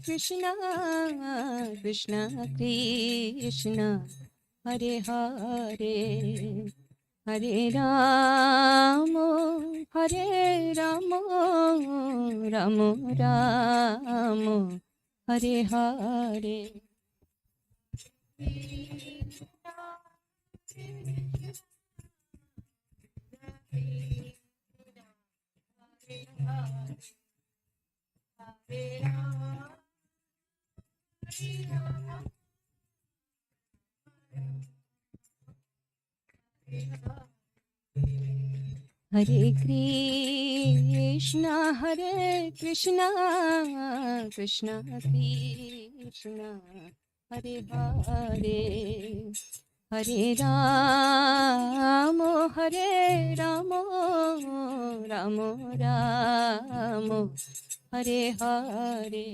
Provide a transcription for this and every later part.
Krishna, Krishna Krishna, Hare Hare, Hare Rama, Hare Rama, Rama Rama, Hare Hare. Hare Krishna, Krishna Krishna, Hare Hare, Hare Rama, Rama Rama, Hare Hare.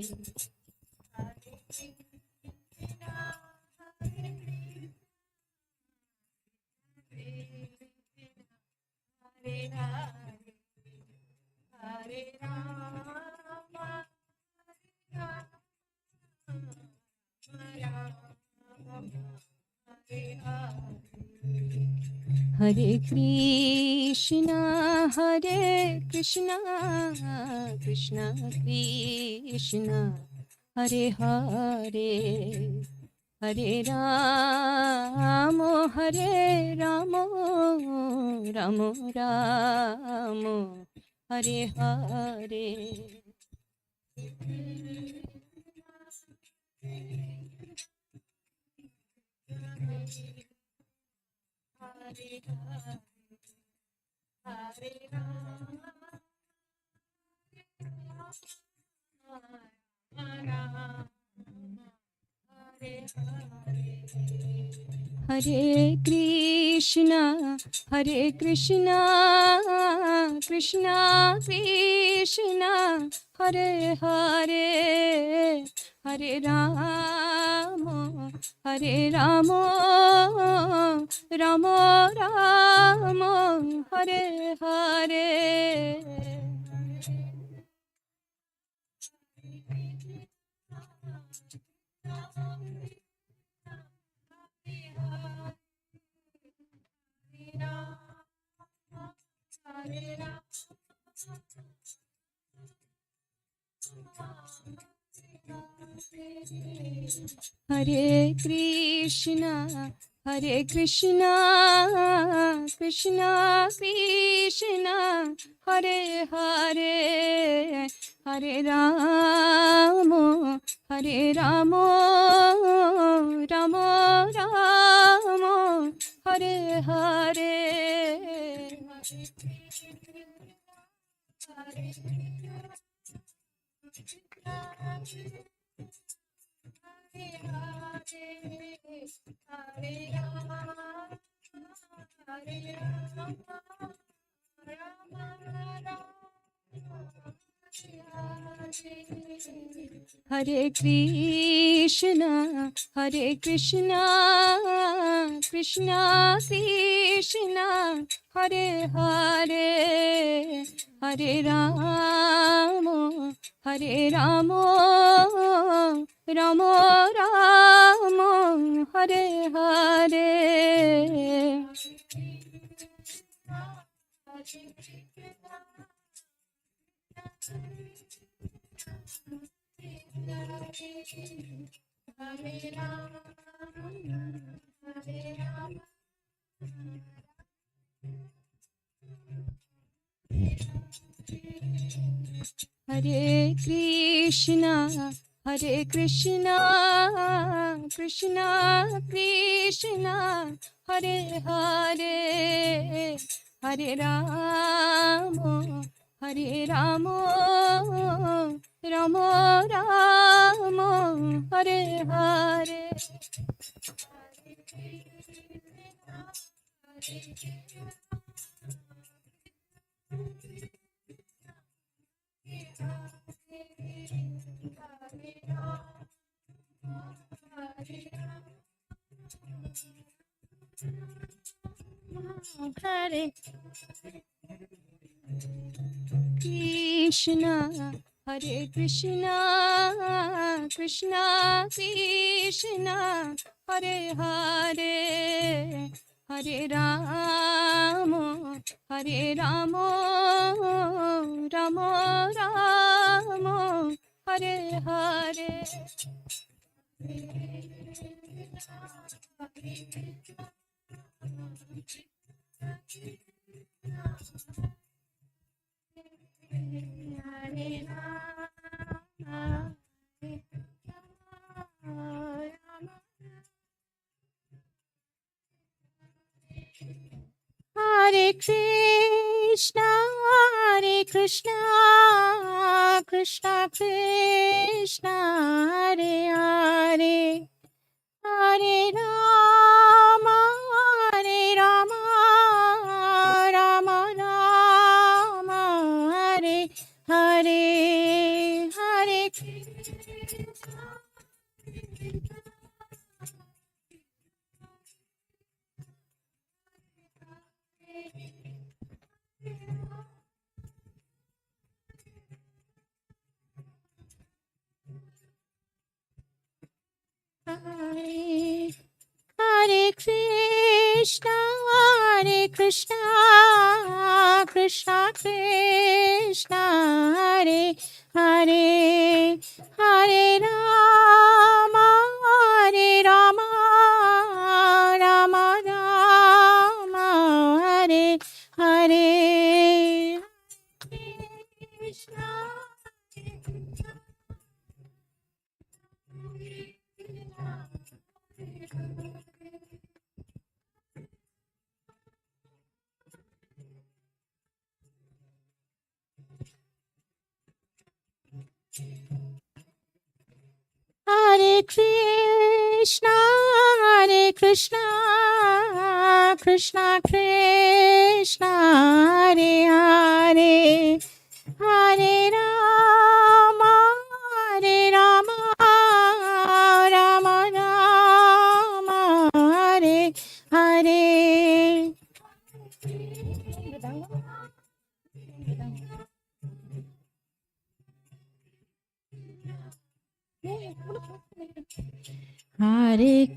Hare Krishna, Krishna Krishna, Hare Hare, Hare Rama, Rama Rama, Hare Hare. Hare Krishna, Krishna Krishna, Hare Hare, Hare Rama, Rama Rama, Hare Hare. Hare Krishna, Krishna Krishna, Hare Hare, Hare Rama, Rama Rama, Hare Hare. Hare Krishna, Krishna Krishna, Hare Hare, Hare Rama, Rama Rama, Hare Hare. Hare Krishna, Krishna Krishna, Hare Hare, Hare Rama, Rama Rama, Hare Hare. Hare Krishna, Krishna Krishna Krishna Hare Hare Hare Rama Hare Rama Rama Rama Hare Hare Hare Krishna, Hare Krishna, Krishna Krishna, Hare Hare, Hare Rama, Hare Rama, Rama Rama, Hare Hare, Hare Krishna. Hare Hare Krishna, Hare Krishna, Krishna Krishna, Hare Hare, Hare Rama, Hare Rama, Rama Rama, Hare Hare, Krishna. Hare Krishna, Hare Krishna, Krishna Krishna, Hare Hare, Hare Rama, Hare Rama, Rama Rama, Hare Hare. Hare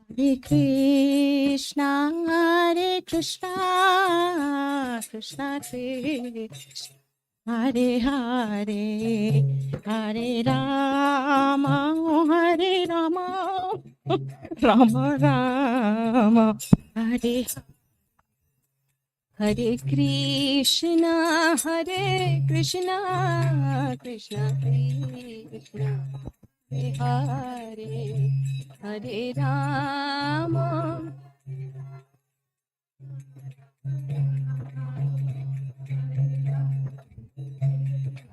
Hare Krishna, Hare Krishna, Krishna Krishna, Hare Hare, Hare Rama, Hare Rama, Rama Rama, Hare Hare Krishna, Hare Krishna, Krishna Krishna, Hare Hare, Hare Rama,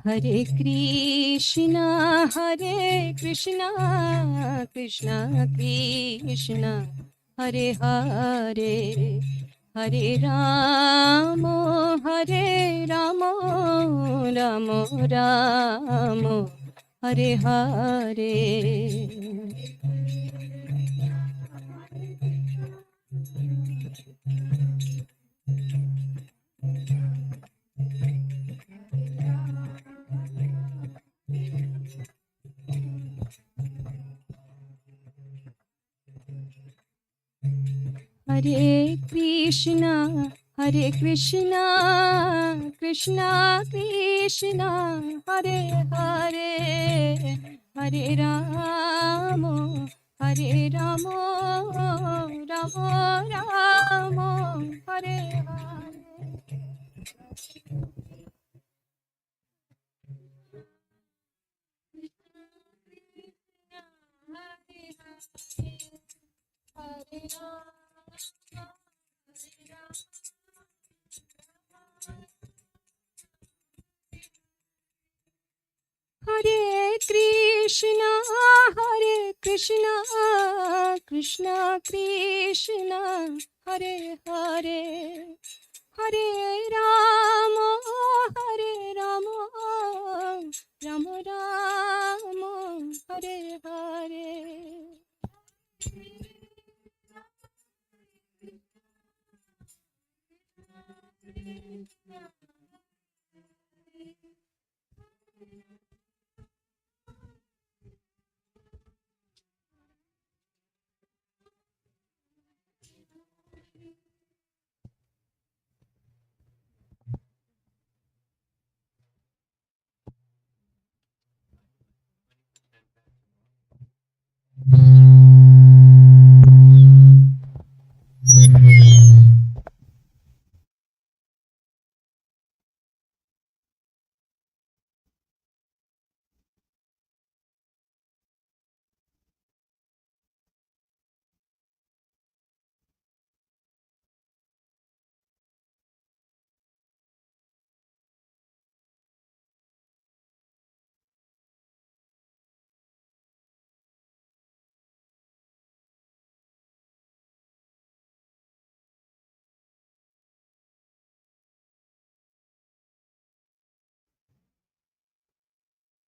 Hare Krishna, Hare Krishna, Krishna Krishna, Hare Hare, Hare Rama, Hare Rama, Rama Rama, Hare Hare. Hare Krishna, Hare Krishna, Krishna Krishna, Hare Hare, Hare Rama, Hare Rama, Rama Rama, Hare Hare. Hare Krishna, Hare Krishna, Krishna Krishna, Hare Hare, Hare Rama, Hare Rama, Rama Rama, Hare Hare.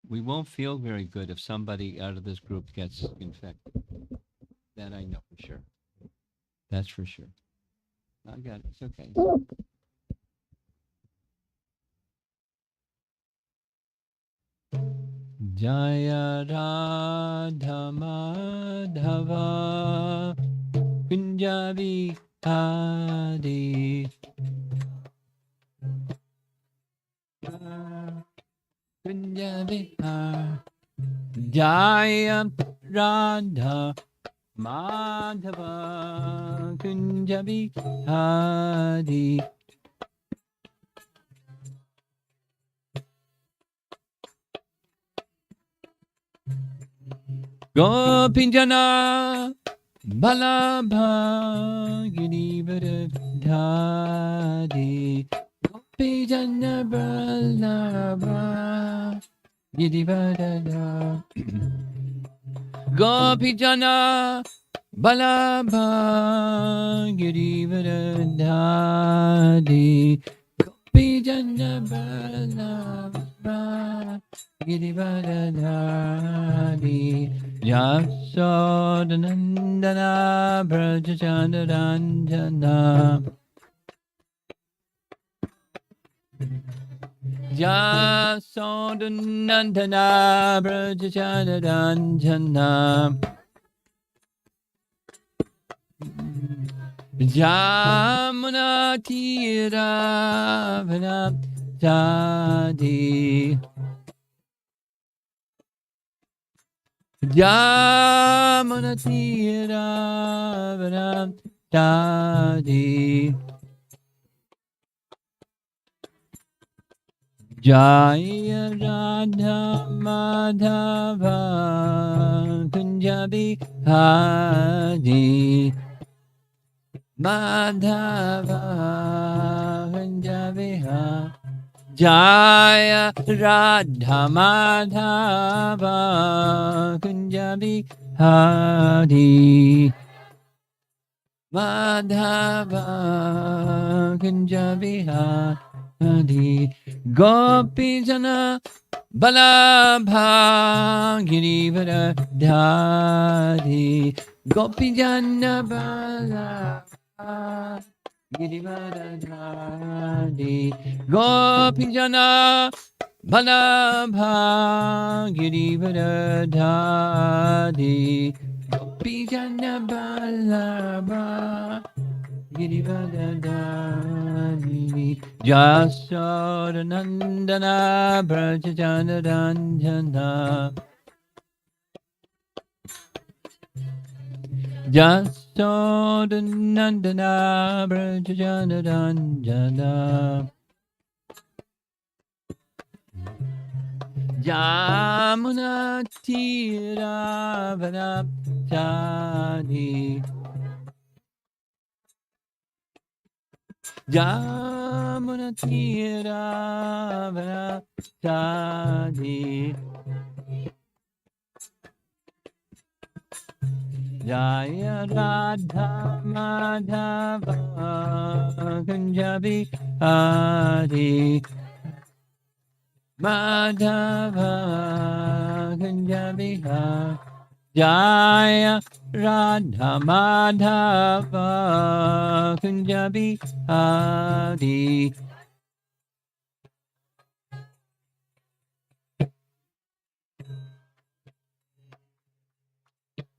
We won't feel very good if somebody out of this group gets infected. That I know for sure. That's for sure. I got it. It's okay. Jaya Radha Madhava Kunjabi Hari Kunjabi Hari Jaya Radha Madhava Kunjabi Hari Gopinjana Balabha Girivardhari Gopinjana Balabha Girivardhari Gopinjana Balabha Girivardhari Gopinjana Balabha Girivardhari Yasodanandana Brajajandaranjana Yasodanandana Brajajandaranjana Jamuna Tira Jadi Jamuna Tira Jadi Jaya Radha Madhava Kunjabi Hari Madhava Kunjabi Hari Jaya Radha Madhava Kunjabi Hari Madhava Kunjabi Hari Gopijana Balabha Girivardhari Gopijana Balabha Girivardhari Gopijana Balabha Girivardhari Gopijana Balabha Girivardhari Jasodanandana Brajajandaranjana Jasodanandana Brajajandaranjana Jamuna Tira Vanapchani Jamuna Tira Vanapchani Jaya Radha Madhava Kunjabi Hari Madhava Kunjabi Hari Jaya Radha Madhava Kunjabi Punjabi Adi.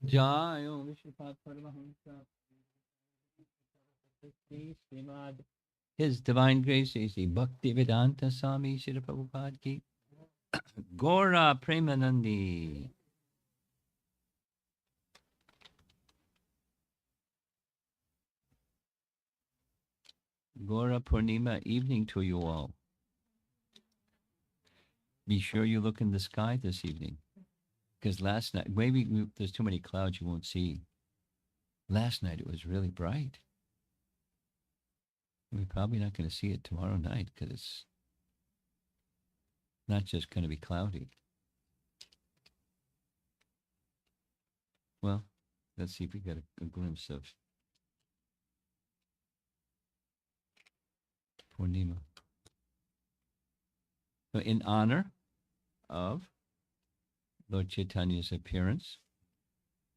Jai Om Vishnupat Paramahamsa. His Divine Grace is the Bhakti Vedanta Swami Srila Prabhupada Ki. Gora Premanandi. Gora Purnima evening to you all. Be sure you look in the sky this evening. Because last night, maybe there's too many clouds you won't see. Last night it was really bright. We're probably not going to see it tomorrow night because it's not just going to be cloudy. Well, let's see if we get a glimpse of Purnima. So in honor of Lord Chaitanya's appearance,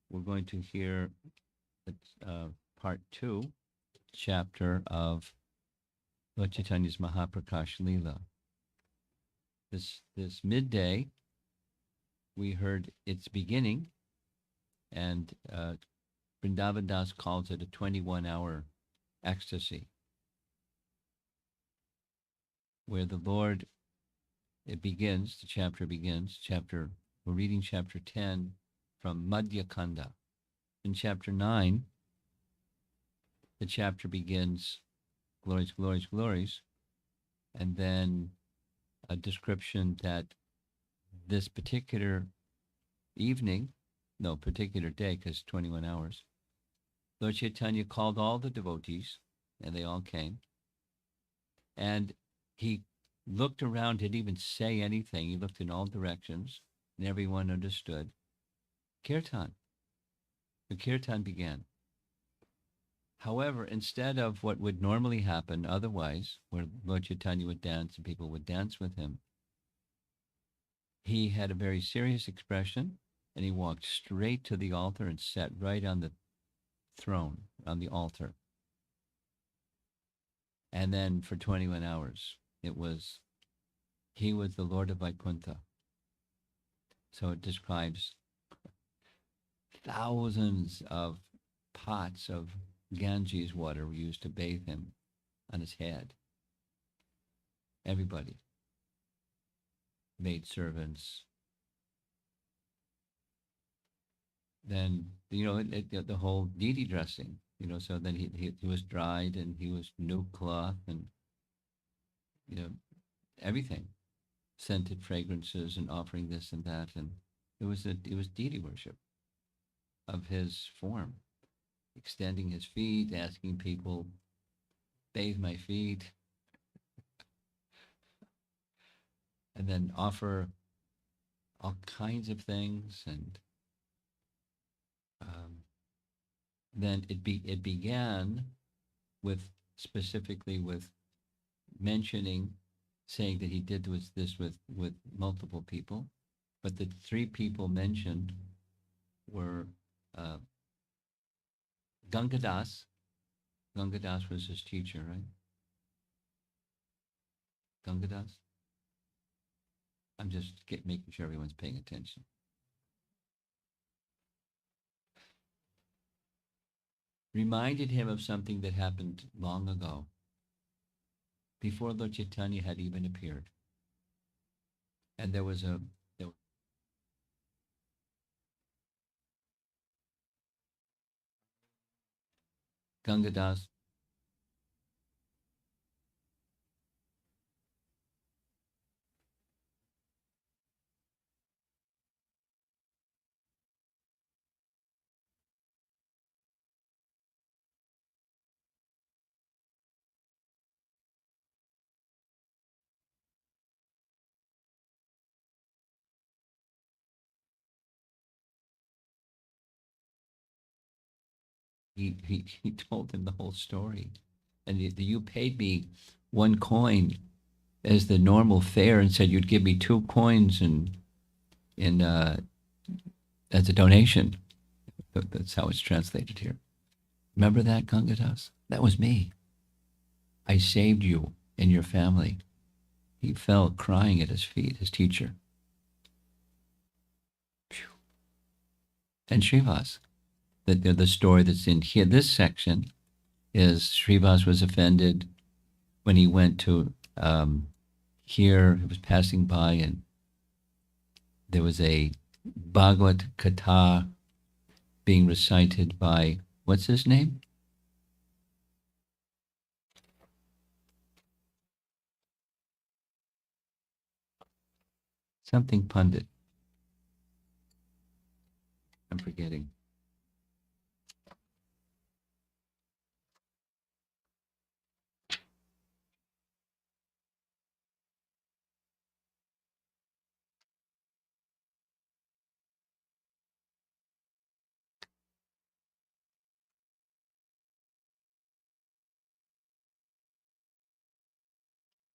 we're going to hear part 2, chapter of Lord Chaitanya's Maha-prakasa Leela. This midday, we heard its beginning, and Vrindavan Das calls it a 21-hour ecstasy, where the Lord, the chapter begins, we're reading chapter 10 from Madhya Kanda. In chapter 9, the chapter begins, glories, glories, glories, and then a description that this particular particular day, because 21 hours, Lord Chaitanya called all the devotees, and they all came, and he looked around, didn't even say anything. He looked in all directions, and everyone understood. Kirtan. The kirtan began. However, instead of what would normally happen otherwise, where Lord Chaitanya would dance and people would dance with him, he had a very serious expression, and he walked straight to the altar and sat right on the throne, on the altar. And then for 21 hours, he was the Lord of Vaikuntha. So it describes thousands of pots of Ganges water were used to bathe him on his head. Everybody. Maid servants. Then, the whole deity dressing, so then he was dried and he was new cloth and, everything. Scented fragrances and offering this and that. And it was deity worship of his form. Extending his feet, asking people, bathe my feet, and then offer all kinds of things. And then it began specifically with saying that he did this with multiple people, but the 3 people mentioned were Gangadas. Gangadas was his teacher, right? Gangadas? I'm just making sure everyone's paying attention. Reminded him of something that happened long ago, before Lord Chaitanya had even appeared. And there was Gangadas. He told him the whole story. And you paid me 1 coin as the normal fare and said you'd give me 2 coins as a donation. That's how it's translated here. Remember that, Gangadas? That was me. I saved you and your family. He fell crying at his feet, his teacher. And Srivas, the story that's in here, this section, is Srivas was offended when he went to here, he was passing by, and there was a Bhagavad-gita being recited by, what's his name? Something Pundit. I'm forgetting.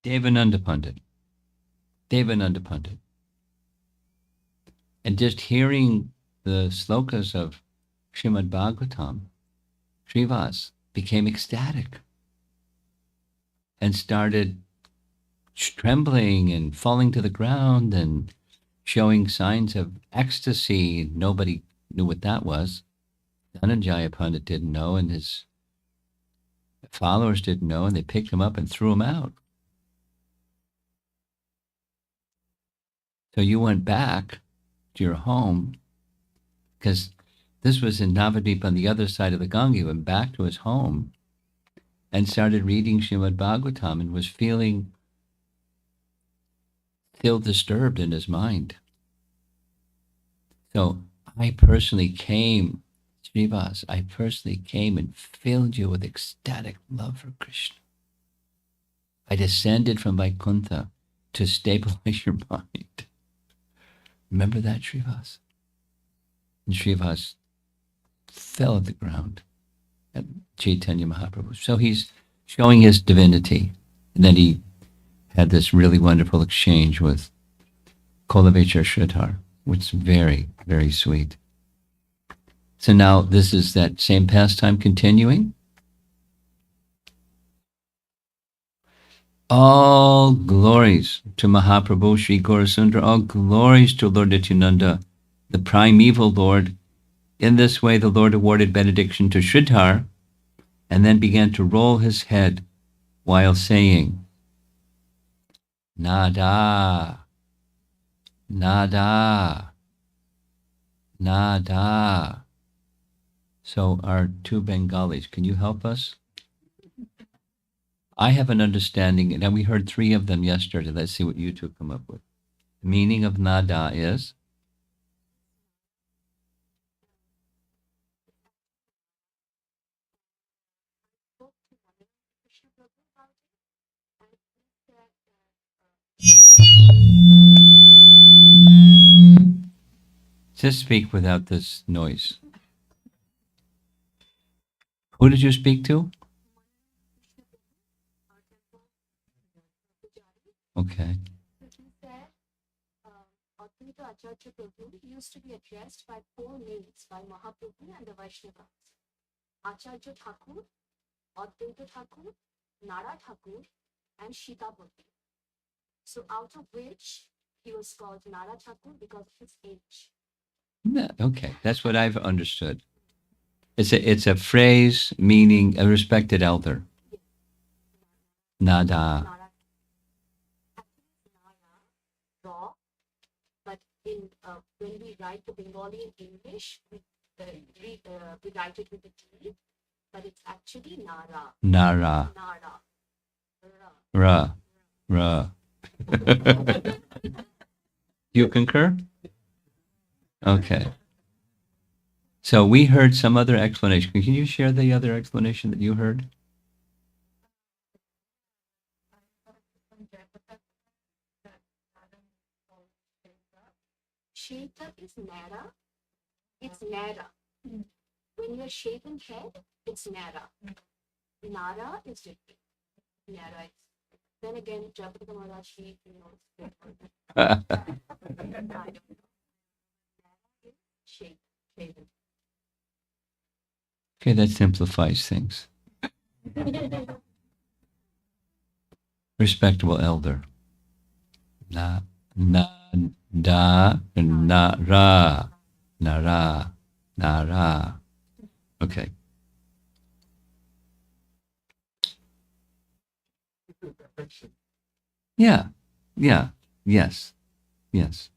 Devananda Pundit. Devananda Pundit. And just hearing the slokas of Srimad Bhagavatam, Srivas became ecstatic and started trembling and falling to the ground and showing signs of ecstasy. Nobody knew what that was. Dhananjaya Pandit didn't know, and his followers didn't know, and they picked him up and threw him out. So you went back to your home, because this was in Navadvip on the other side of the Ganga. He went back to his home and started reading Srimad Bhagavatam and was feeling still disturbed in his mind. So I personally came, Srivas, I personally came and filled you with ecstatic love for Krishna. I descended from Vaikuntha to stabilize your mind. Remember that, Srivas? And Srivas fell at the ground at Chaitanya Mahaprabhu. So he's showing his divinity. And then he had this really wonderful exchange with Kolavechar Sridhar, which is very, very sweet. So now this is that same pastime continuing. All glories to Mahaprabhu Sri Gaurasundara, all glories to Lord Nityananda, the primeval Lord. In this way, the Lord awarded benediction to Sridhar and then began to roll his head while saying, Nada, nada, nada. So our two Bengalis, can you help us? I have an understanding, and we heard three of them yesterday. Let's see what you two come up with. The meaning of nada is? Just speak without this noise. Who did you speak to? Okay. Advaita Acharya used to be addressed by four names by Mahaprabhu and the Vaishnavas: Acharya Thakur, Advaita Thakur, Nara Thakur, and Shitapati. So out of which he was called Nara Thakur because of his age. Yeah, okay, that's what I've understood. It's a phrase meaning a respected elder. Nada. But in when we write the Bengali in English, we write it with a T, but it's actually Nara. Nara. Nara. Ra. You concur? Okay. So we heard some other explanation. Can you share the other explanation that you heard? Sheta is Nara. It's Nara. When you're shaven head, it's Nara. Nara is different. Nara is. Then again, Jagata Maharaji, shaven. Okay, that simplifies things. respectable elder. Na, na, da, na, ra, nara, nara. Okay. Yeah, yeah, yes, yes.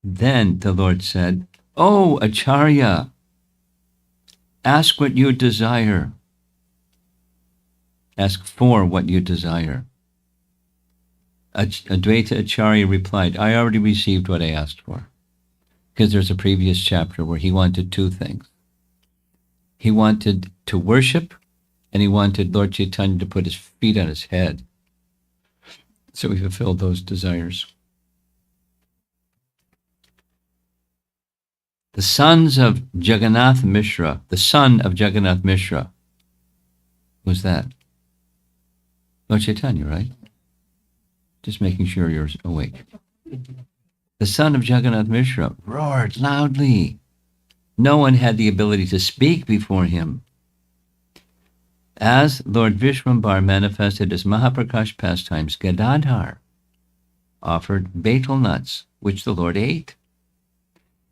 Then the Lord said, "Oh, Acharya, ask what you desire. Ask for what you desire." Advaita Acharya replied, "I already received what I asked for." Because there's a previous chapter where he wanted two things. He wanted to worship, and he wanted Lord Chaitanya to put his feet on his head. So he fulfilled those desires. The sons of Jagannath Mishra, the son of Jagannath Mishra, who's that? Lord Chaitanya, right? Just making sure you're awake. The son of Jagannath Mishra roared loudly. No one had the ability to speak before him. As Lord Vishwambar manifested as Maha-prakasa pastimes, Gadadhar offered betel nuts, which the Lord ate.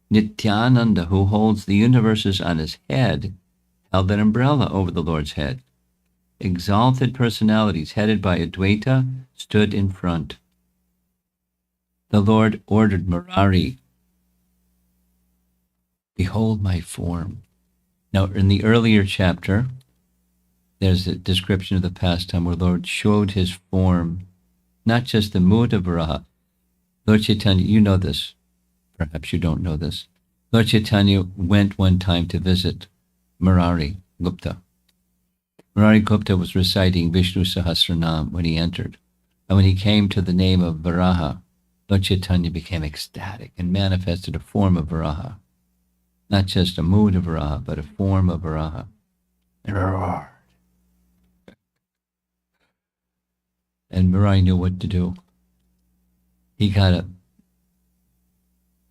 Nityananda, who holds the universes on his head, held an umbrella over the Lord's head. Exalted personalities headed by Advaita stood in front. The Lord ordered Murari, "Behold my form." Now, in the earlier chapter, there's a description of the pastime where Lord showed his form, not just the mood of Varaha. Lord Chaitanya, you know this. Perhaps you don't know this. Lord Chaitanya went one time to visit Murari Gupta. Murari Gupta was reciting Vishnu Sahasranam when he entered. And when he came to the name of Varaha, Lord Chaitanya became ecstatic and manifested a form of Varaha. Not just a mood of Varaha, but a form of Varaha. And Murari knew what to do. He got a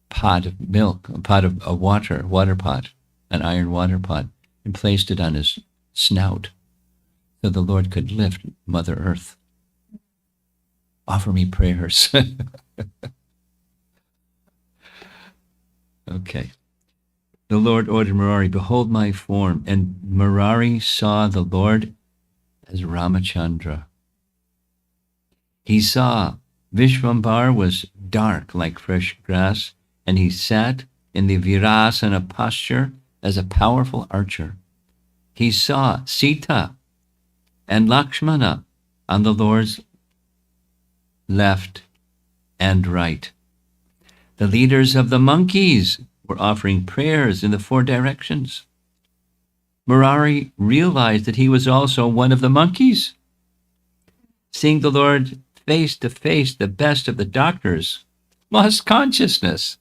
pot of milk, a pot of a water pot, an iron water pot, and placed it on his snout so the Lord could lift Mother Earth. Offer me prayers. Okay. The Lord ordered Murari, "Behold my form." And Murari saw the Lord as Ramachandra. He saw Vishwambar was dark like fresh grass, and he sat in the Virasana posture as a powerful archer. He saw Sita and Lakshmana on the Lord's left and right. The leaders of the monkeys were offering prayers in the four directions. Murari realized that he was also one of the monkeys. Seeing the Lord face to face, the best of the doctors lost consciousness.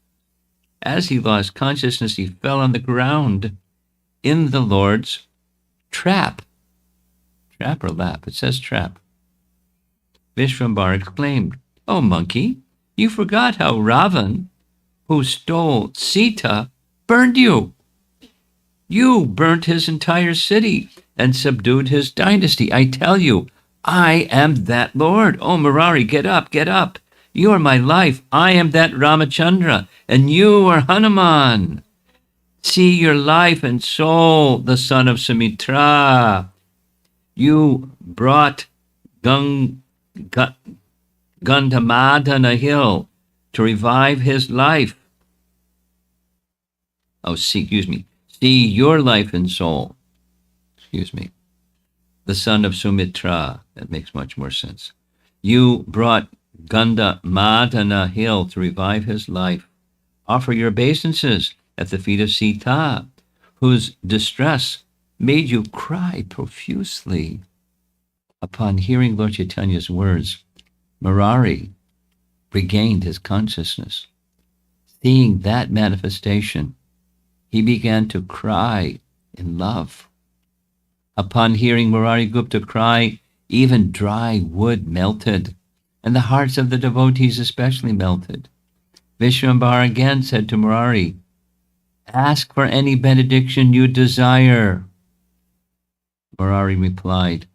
As he lost consciousness, he fell on the ground in the Lord's trap. Trap or lap? It says trap. Vishwambar exclaimed, "Oh, monkey, you forgot how Ravan, who stole Sita, burned you. You burnt his entire city and subdued his dynasty. I tell you, I am that Lord. Oh, Murari, get up, get up. You are my life. I am that Ramachandra, and you are Hanuman. See your life and soul, the son of Sumitra. You brought Gandhamadana hill to revive his life. See your life and soul. The son of Sumitra. That makes much more sense. You brought Gandhamadana hill to revive his life. Offer your obeisances at the feet of Sita, whose distress made you cry profusely." Upon hearing Lord Chaitanya's words, Murari regained his consciousness. Seeing that manifestation, he began to cry in love. Upon hearing Murari Gupta cry, even dry wood melted, and the hearts of the devotees especially melted. Vishwambar again said to Murari, "Ask for any benediction you desire." Murari replied,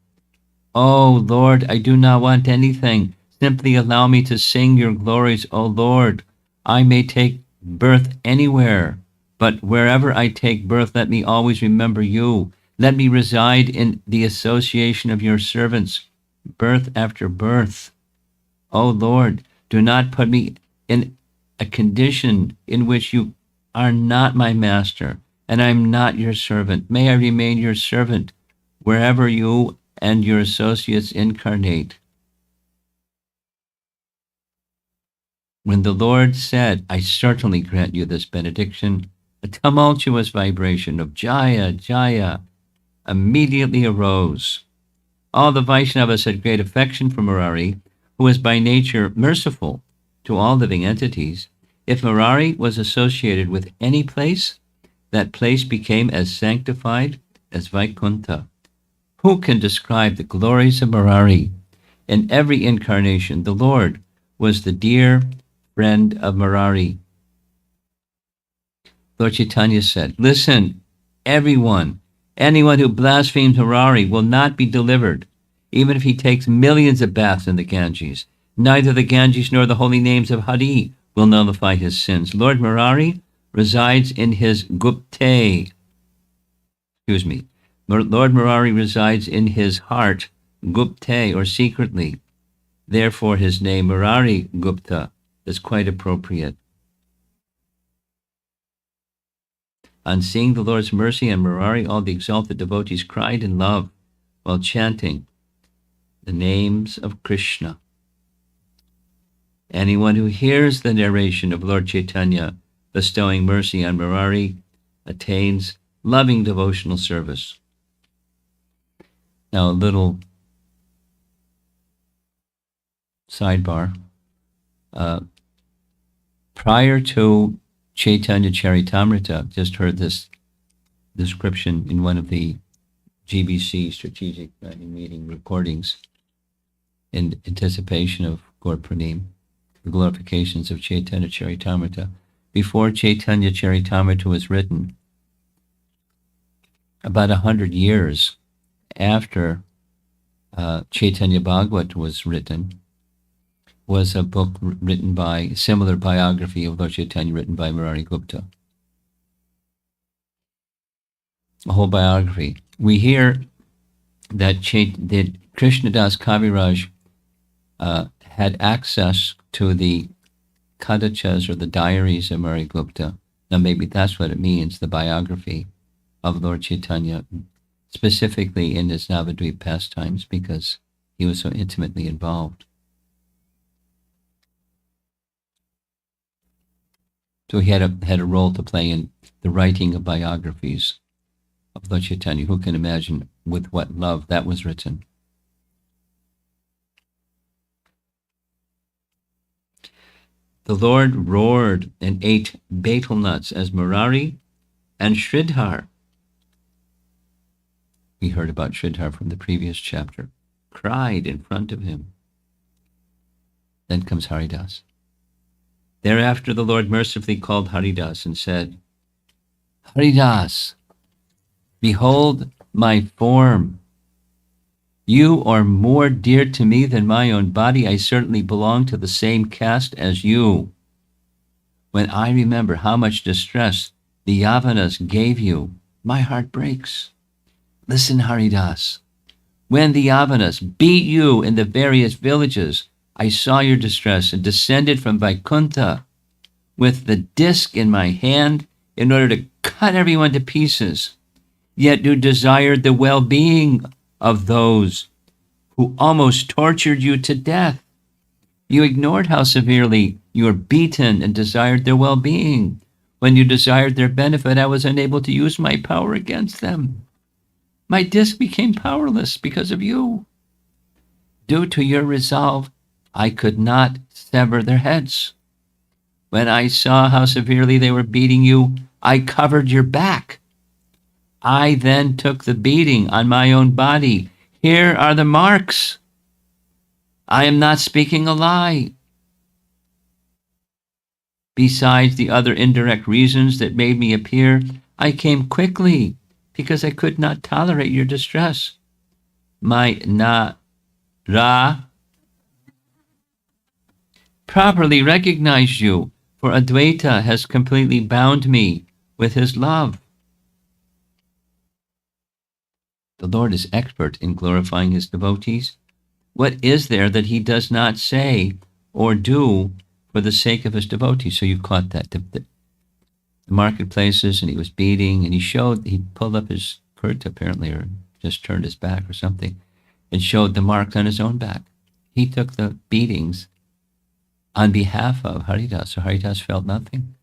"O Lord, I do not want anything. Simply allow me to sing your glories, O Lord. I may take birth anywhere, but wherever I take birth, let me always remember you. Let me reside in the association of your servants, birth after birth. O Lord, do not put me in a condition in which you are not my master, and I am not your servant. May I remain your servant wherever you and your associates incarnate." When the Lord said, "I certainly grant you this benediction," a tumultuous vibration of Jaya, Jaya immediately arose. All the Vaishnavas had great affection for Murari, who was by nature merciful to all living entities. If Murari was associated with any place, that place became as sanctified as Vaikuntha. Who can describe the glories of Murari? In every incarnation, the Lord was the dear friend of Murari. Lord Chaitanya said, "Listen, everyone, anyone who blasphemes Murari will not be delivered, even if he takes millions of baths in the Ganges. Neither the Ganges nor the holy names of Hari will nullify his sins. Lord Murari resides in his Gupte. Lord Murari resides in his heart, Gupte, or secretly. Therefore, his name, Murari Gupta, is quite appropriate." On seeing the Lord's mercy on Murari, all the exalted devotees cried in love while chanting the names of Krishna. Anyone who hears the narration of Lord Chaitanya bestowing mercy on Murari attains loving devotional service. Now, a little sidebar. Prior to Chaitanya Charitamrita, just heard this description in one of the GBC strategic meeting recordings in anticipation of Gaur Pranim, the glorifications of Chaitanya Charitamrita. Before Chaitanya Charitamrita was written, about 100 years after Chaitanya Bhagavat was written, was a book written by, similar biography of Lord Chaitanya written by Murari Gupta. A whole biography. We hear that Krishnadas Kaviraj had access to the Kadachas, or the diaries of Murari Gupta. Now maybe that's what it means, the biography of Lord Chaitanya, specifically in his Navadvip pastimes, because he was so intimately involved. So he had a role to play in the writing of biographies of Lord Chaitanya. Who can imagine with what love that was written? The Lord roared and ate betel nuts as Murari and Sridhar, we heard about Sridhar from the previous chapter, cried in front of him. Then comes Haridas. Thereafter the Lord mercifully called Haridas and said, "Haridas, behold my form. You are more dear to me than my own body. I certainly belong to the same caste as you. When I remember how much distress the Yavanas gave you, my heart breaks. Listen, Haridas. When the Yavanas beat you in the various villages, I saw your distress and descended from Vaikuntha with the disc in my hand in order to cut everyone to pieces. Yet you desired the well-being of those who almost tortured you to death. You ignored how severely you were beaten and desired their well-being. When you desired their benefit, I was unable to use my power against them. My disc became powerless because of you. Due to your resolve, I could not sever their heads. When I saw how severely they were beating you, I covered your back. I then took the beating on my own body. Here are the marks. I am not speaking a lie. Besides the other indirect reasons that made me appear, I came quickly, because I could not tolerate your distress. My Ra properly recognized you, for Advaita has completely bound me with his love. The Lord is expert in glorifying his devotees. What is there that he does not say or do for the sake of his devotees? So you caught that. The marketplaces, and he was beating, and he pulled up his skirt apparently, or just turned his back or something, and showed the marks on his own back. He took the beatings on behalf of Haridas, so Haridas felt nothing.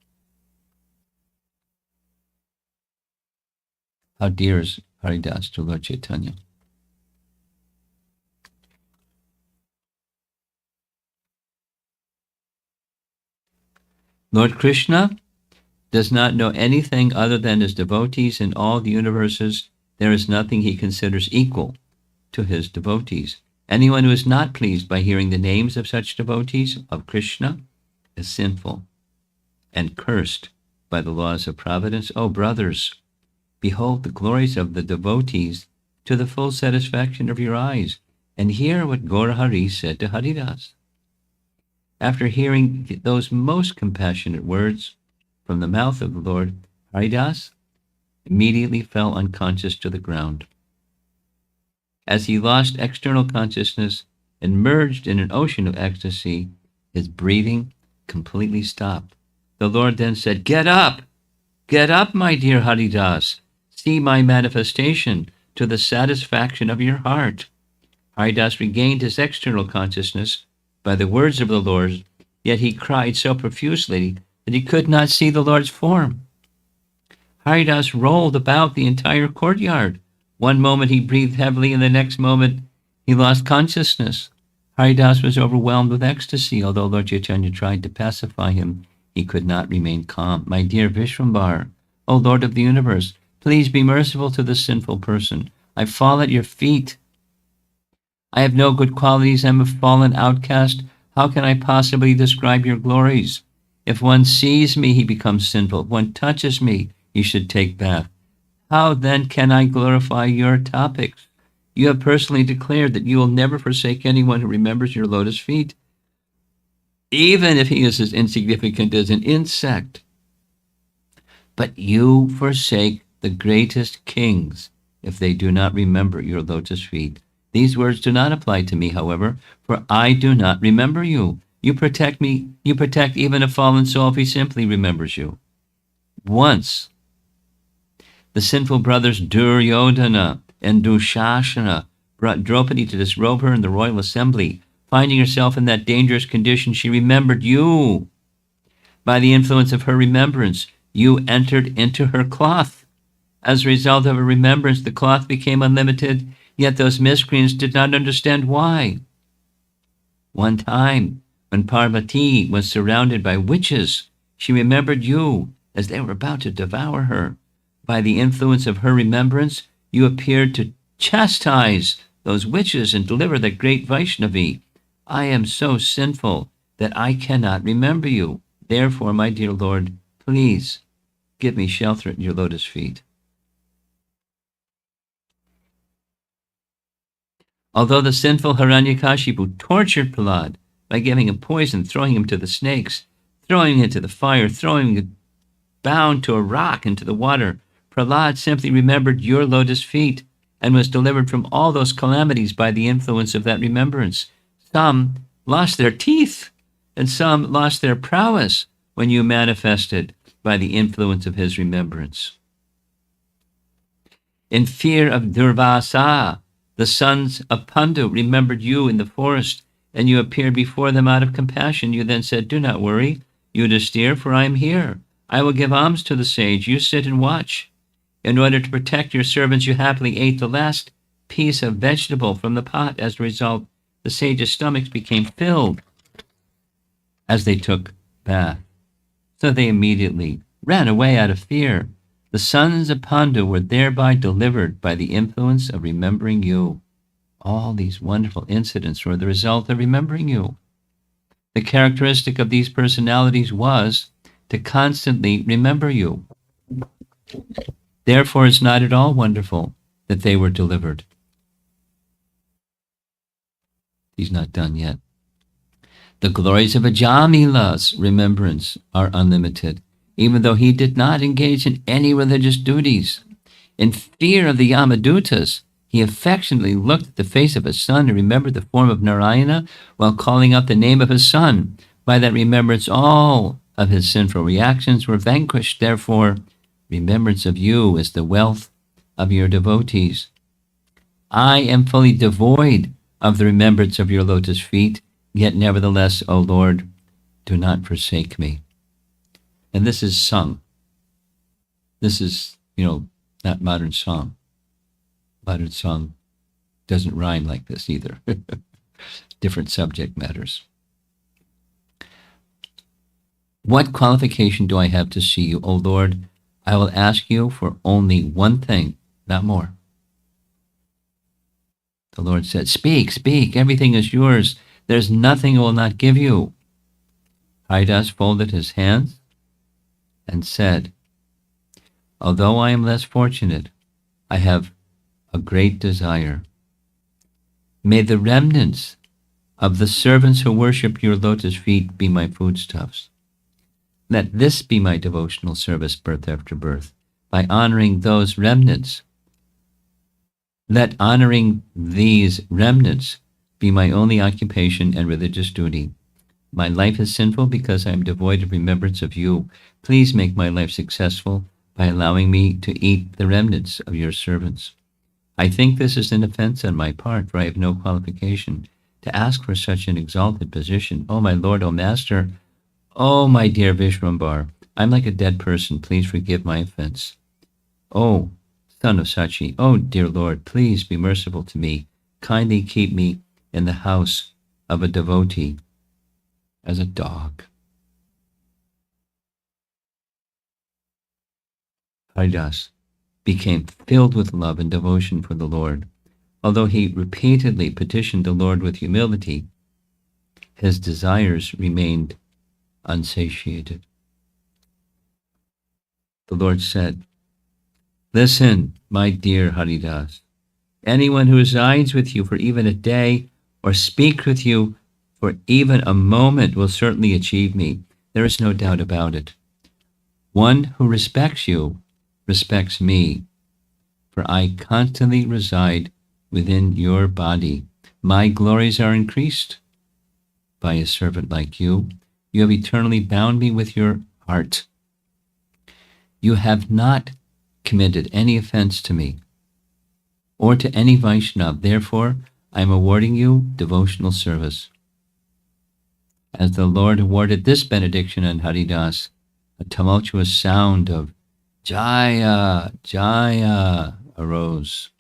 How dear is Haridas to Lord Chaitanya? Lord Krishna does not know anything other than his devotees. In all the universes, there is nothing he considers equal to his devotees. Anyone who is not pleased by hearing the names of such devotees of Krishna is sinful and cursed by the laws of providence. Oh, brothers, behold the glories of the devotees to the full satisfaction of your eyes, and hear what Gaura Hari said to Haridas. After hearing those most compassionate words from the mouth of the Lord, Haridas immediately fell unconscious to the ground. As he lost external consciousness and merged in an ocean of ecstasy, his breathing completely stopped. The Lord then said, Get up, my dear Haridas. See my manifestation to the satisfaction of your heart. Haridas regained his external consciousness by the words of the Lord, yet he cried so profusely that he could not see the Lord's form. Haridas rolled about the entire courtyard. One moment he breathed heavily, and the next moment he lost consciousness. Haridas was overwhelmed with ecstasy. Although Lord Chaitanya tried to pacify him, he could not remain calm. My dear Vishwambar, O Lord of the universe, please be merciful to this sinful person. I fall at your feet. I have no good qualities. I am a fallen outcast. How can I possibly describe your glories? If one sees me, he becomes sinful. If one touches me, he should take bath. How then can I glorify your topics? You have personally declared that you will never forsake anyone who remembers your lotus feet, even if he is as insignificant as an insect. But you forsake the greatest kings if they do not remember your lotus feet. These words do not apply to me, however, for I do not remember you. You protect me. You protect even a fallen soul if he simply remembers you. Once, the sinful brothers Duryodhana and Dushasana brought Draupadi to disrobe her in the royal assembly. Finding herself in that dangerous condition, she remembered you. By the influence of her remembrance, you entered into her cloth. As a result of her remembrance, the cloth became unlimited, yet those miscreants did not understand why. One time, when Parvati was surrounded by witches, she remembered you as they were about to devour her. By the influence of her remembrance, you appeared to chastise those witches and deliver the great Vaishnavi. I am so sinful that I cannot remember you. Therefore, my dear Lord, please give me shelter at your lotus feet. Although the sinful Hiranyakashipu tortured Prahlad by giving him poison, throwing him to the snakes, throwing him into the fire, throwing him bound to a rock into the water, Prahlad simply remembered your lotus feet and was delivered from all those calamities by the influence of that remembrance. Some lost their teeth, and some lost their prowess when you manifested by the influence of his remembrance. In fear of Durvasa, the sons of Pandu remembered you in the forest, and you appeared before them out of compassion. You then said, Do not worry, Yudhisthira, for I am here. I will give alms to the sage. You sit and watch. In order to protect your servants, you happily ate the last piece of vegetable from the pot. As a result, the sage's stomachs became filled as they took bath. So they immediately ran away out of fear. The sons of Pandu were thereby delivered by the influence of remembering you. All these wonderful incidents were the result of remembering you. The characteristic of these personalities was to constantly remember you. Therefore, it's not at all wonderful that they were delivered. He's not done yet. The glories of Ajamila's remembrance are unlimited, even though he did not engage in any religious duties. In fear of the Yamadutas, he affectionately looked at the face of his son and remembered the form of Narayana while calling out the name of his son. By that remembrance, all of his sinful reactions were vanquished. Therefore, remembrance of you is the wealth of your devotees. I am fully devoid of the remembrance of your lotus feet, yet nevertheless, O Lord, do not forsake me. And this is sung. This is, not modern song. Modern song doesn't rhyme like this either. Different subject matters. What qualification do I have to see you, O Lord? I will ask you for only one thing, not more. The Lord said, speak, speak, everything is yours. There's nothing I will not give you. Haridas folded his hands and said, although I am less fortunate, I have a great desire. May the remnants of the servants who worship your lotus feet be my foodstuffs. Let this be my devotional service birth after birth, by honoring those remnants. Let honoring these remnants be my only occupation and religious duty. My life is sinful because I am devoid of remembrance of you. Please make my life successful by allowing me to eat the remnants of your servants. I think this is an offense on my part, for I have no qualification to ask for such an exalted position. Oh, my Lord, oh, Master, oh, my dear Vishwambar, I'm like a dead person. Please forgive my offense. Oh, son of Sachi, oh, dear Lord, please be merciful to me. Kindly keep me in the house of a devotee as a dog. Haridas became filled with love and devotion for the Lord. Although he repeatedly petitioned the Lord with humility, his desires remained unsatiated. The Lord said, listen, my dear Haridas, anyone who resides with you for even a day or speaks with you for even a moment will certainly achieve me. There is no doubt about it. One who respects you respects me, for I constantly reside within your body. My glories are increased by a servant like you. You have eternally bound me with your heart. You have not committed any offense to me or to any Vaishnava. Therefore, I am awarding you devotional service. As the Lord awarded this benediction on Haridas, a tumultuous sound of Jaya, Jaya arose.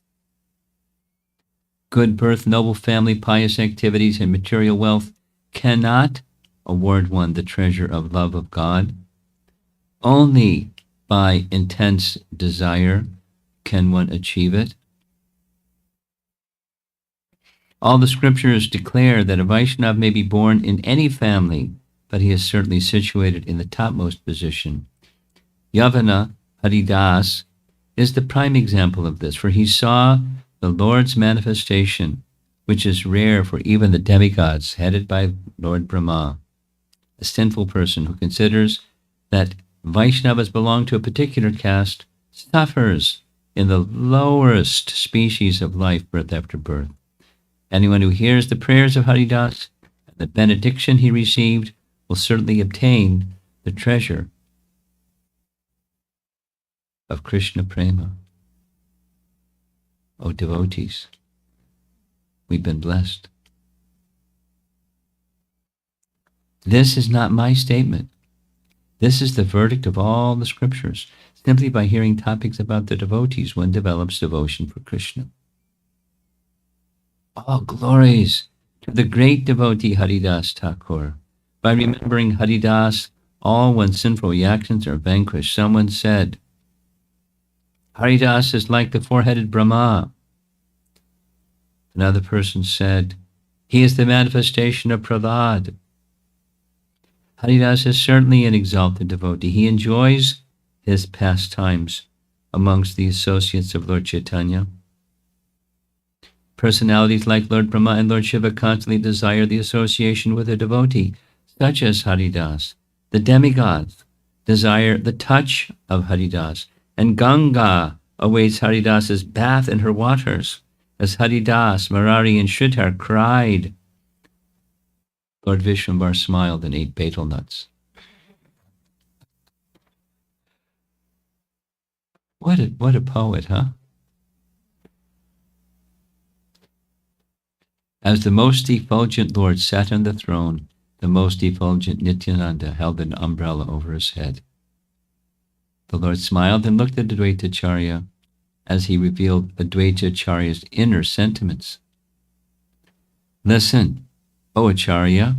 Good birth, noble family, pious activities, and material wealth cannot award one the treasure of love of God. Only by intense desire can one achieve it. All the scriptures declare that a Vaishnava may be born in any family, but he is certainly situated in the topmost position. Yavana Haridas is the prime example of this, for he saw the Lord's manifestation, which is rare for even the demigods headed by Lord Brahma. A sinful person who considers that Vaishnavas belong to a particular caste suffers in the lowest species of life, birth after birth. Anyone who hears the prayers of Haridas and the benediction he received will certainly obtain the treasure of Krishna Prema. O devotees, we've been blessed. This is not my statement. This is the verdict of all the scriptures. Simply by hearing topics about the devotees, one develops devotion for Krishna. All glories to the great devotee Haridas Thakur. By remembering Haridas, all one's sinful reactions are vanquished. Someone said, Haridas is like the four-headed Brahma. Another person said, he is the manifestation of Prahlad. Haridas is certainly an exalted devotee. He enjoys his pastimes amongst the associates of Lord Chaitanya. Personalities like Lord Brahma and Lord Shiva constantly desire the association with a devotee, such as Haridas. The demigods desire the touch of Haridas, and Ganga awaits Haridas's bath in her waters. As Haridas, Murari, and Sridhar cried, Lord Vishwambar smiled and ate betel nuts. What a poet, huh? As the most effulgent Lord sat on the throne, the most effulgent Nityananda held an umbrella over his head. The Lord smiled and looked at Advaita Acharya as he revealed Advaita Acharya's inner sentiments. Listen, O Acharya,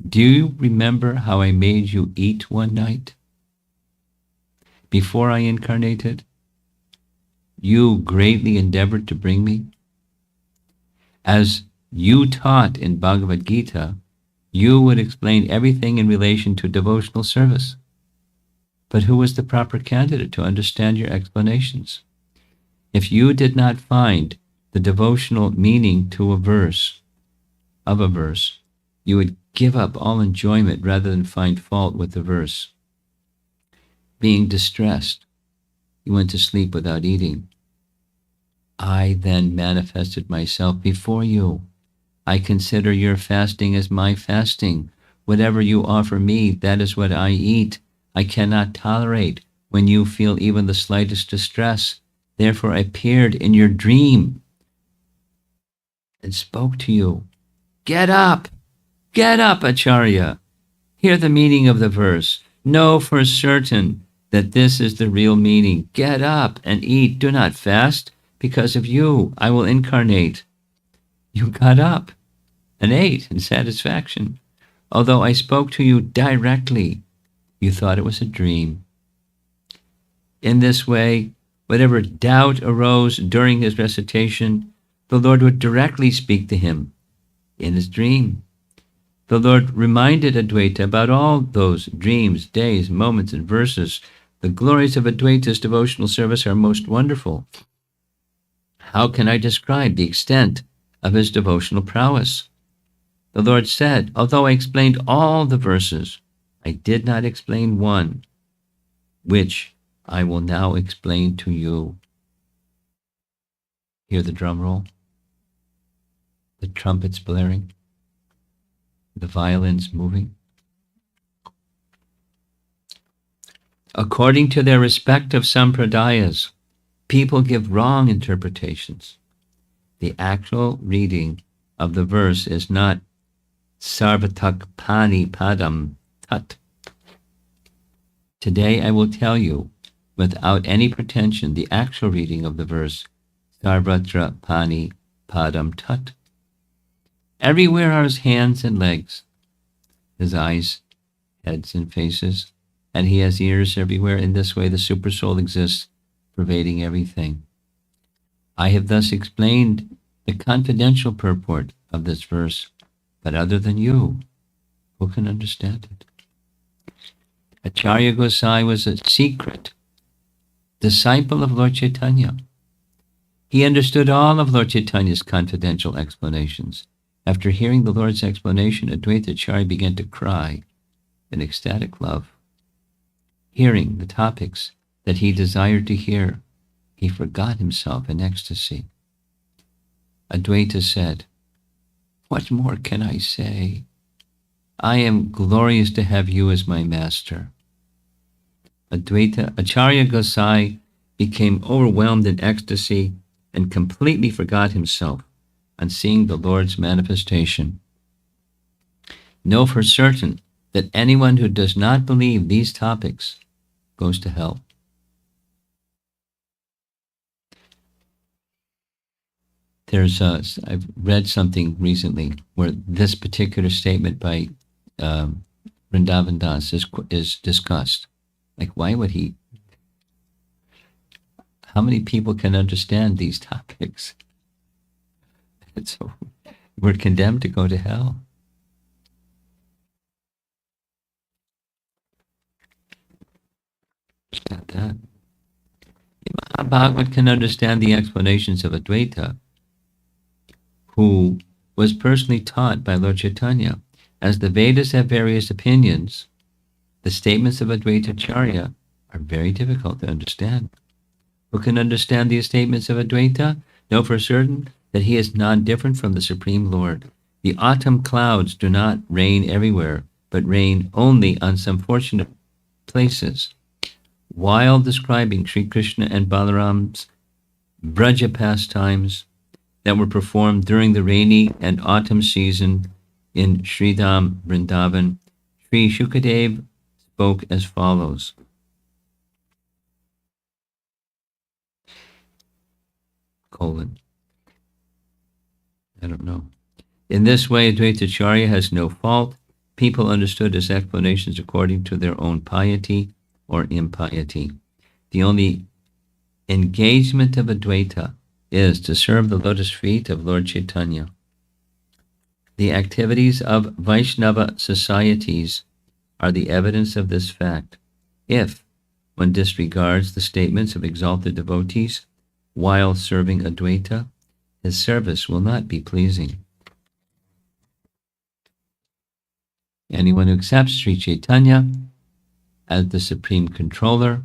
do you remember how I made you eat one night? Before I incarnated, you greatly endeavored to bring me. As you taught in Bhagavad-gita, you would explain everything in relation to devotional service. But who was the proper candidate to understand your explanations? If you did not find the devotional meaning to a verse, you would give up all enjoyment rather than find fault with the verse. Being distressed, you went to sleep without eating. I then manifested myself before you. I consider your fasting as my fasting. Whatever you offer me, that is what I eat. I cannot tolerate when you feel even the slightest distress. Therefore I appeared in your dream and spoke to you. Get up, Acharya. Hear the meaning of the verse. Know for certain that this is the real meaning. Get up and eat. Do not fast. Because of you, I will incarnate. You got up and ate in satisfaction. Although I spoke to you directly, you thought it was a dream. In this way, whatever doubt arose during his recitation, the Lord would directly speak to him in his dream. The Lord reminded Advaita about all those dreams, days, moments, and verses. The glories of Advaita's devotional service are most wonderful. How can I describe the extent of his devotional prowess? The Lord said, although I explained all the verses, I did not explain one, which I will now explain to you. Hear the drum roll, the trumpets blaring, the violins moving. According to their respective sampradayas, people give wrong interpretations. The actual reading of the verse is not sarvatak pani padam tat. Today I will tell you, without any pretension, the actual reading of the verse, sarvatra pani padam tat. Everywhere are his hands and legs, his eyes, heads, and faces, and he has ears everywhere. In this way, the Supersoul exists, pervading everything. I have thus explained the confidential purport of this verse, but other than you, who can understand it? Acharya Gosai was a secret disciple of Lord Chaitanya. He understood all of Lord Chaitanya's confidential explanations. After hearing the Lord's explanation, Advaita Acharya began to cry in ecstatic love. Hearing the topics that he desired to hear, he forgot himself in ecstasy. Advaita said, "What more can I say? I am glorious to have you as my master." Advaita Acharya Gosai became overwhelmed in ecstasy and completely forgot himself on seeing the Lord's manifestation. Know for certain that anyone who does not believe these topics goes to hell. I've read something recently where this particular statement by Vrindavan Das is discussed. Like, why would he? How many people can understand these topics? And so we're condemned to go to hell. It's not that. Bhagavad can understand the explanations of Advaita, who was personally taught by Lord Chaitanya. As the Vedas have various opinions, the statements of Advaita Acharya are very difficult to understand. Who can understand the statements of Advaita? Know for certain that he is non-different from the Supreme Lord. The autumn clouds do not rain everywhere, but rain only on some fortunate places. While describing Sri Krishna and Balaram's Braja pastimes that were performed during the rainy and autumn season in Sridham Vrindavan, Sri Shukadev spoke as follows. I don't know. In this way, Advaita Acharya has no fault. People understood his explanations according to their own piety or impiety. The only engagement of Advaita is to serve the lotus feet of Lord Chaitanya. The activities of Vaishnava societies are the evidence of this fact. If one disregards the statements of exalted devotees while serving Advaita, his service will not be pleasing. Anyone who accepts Sri Chaitanya as the supreme controller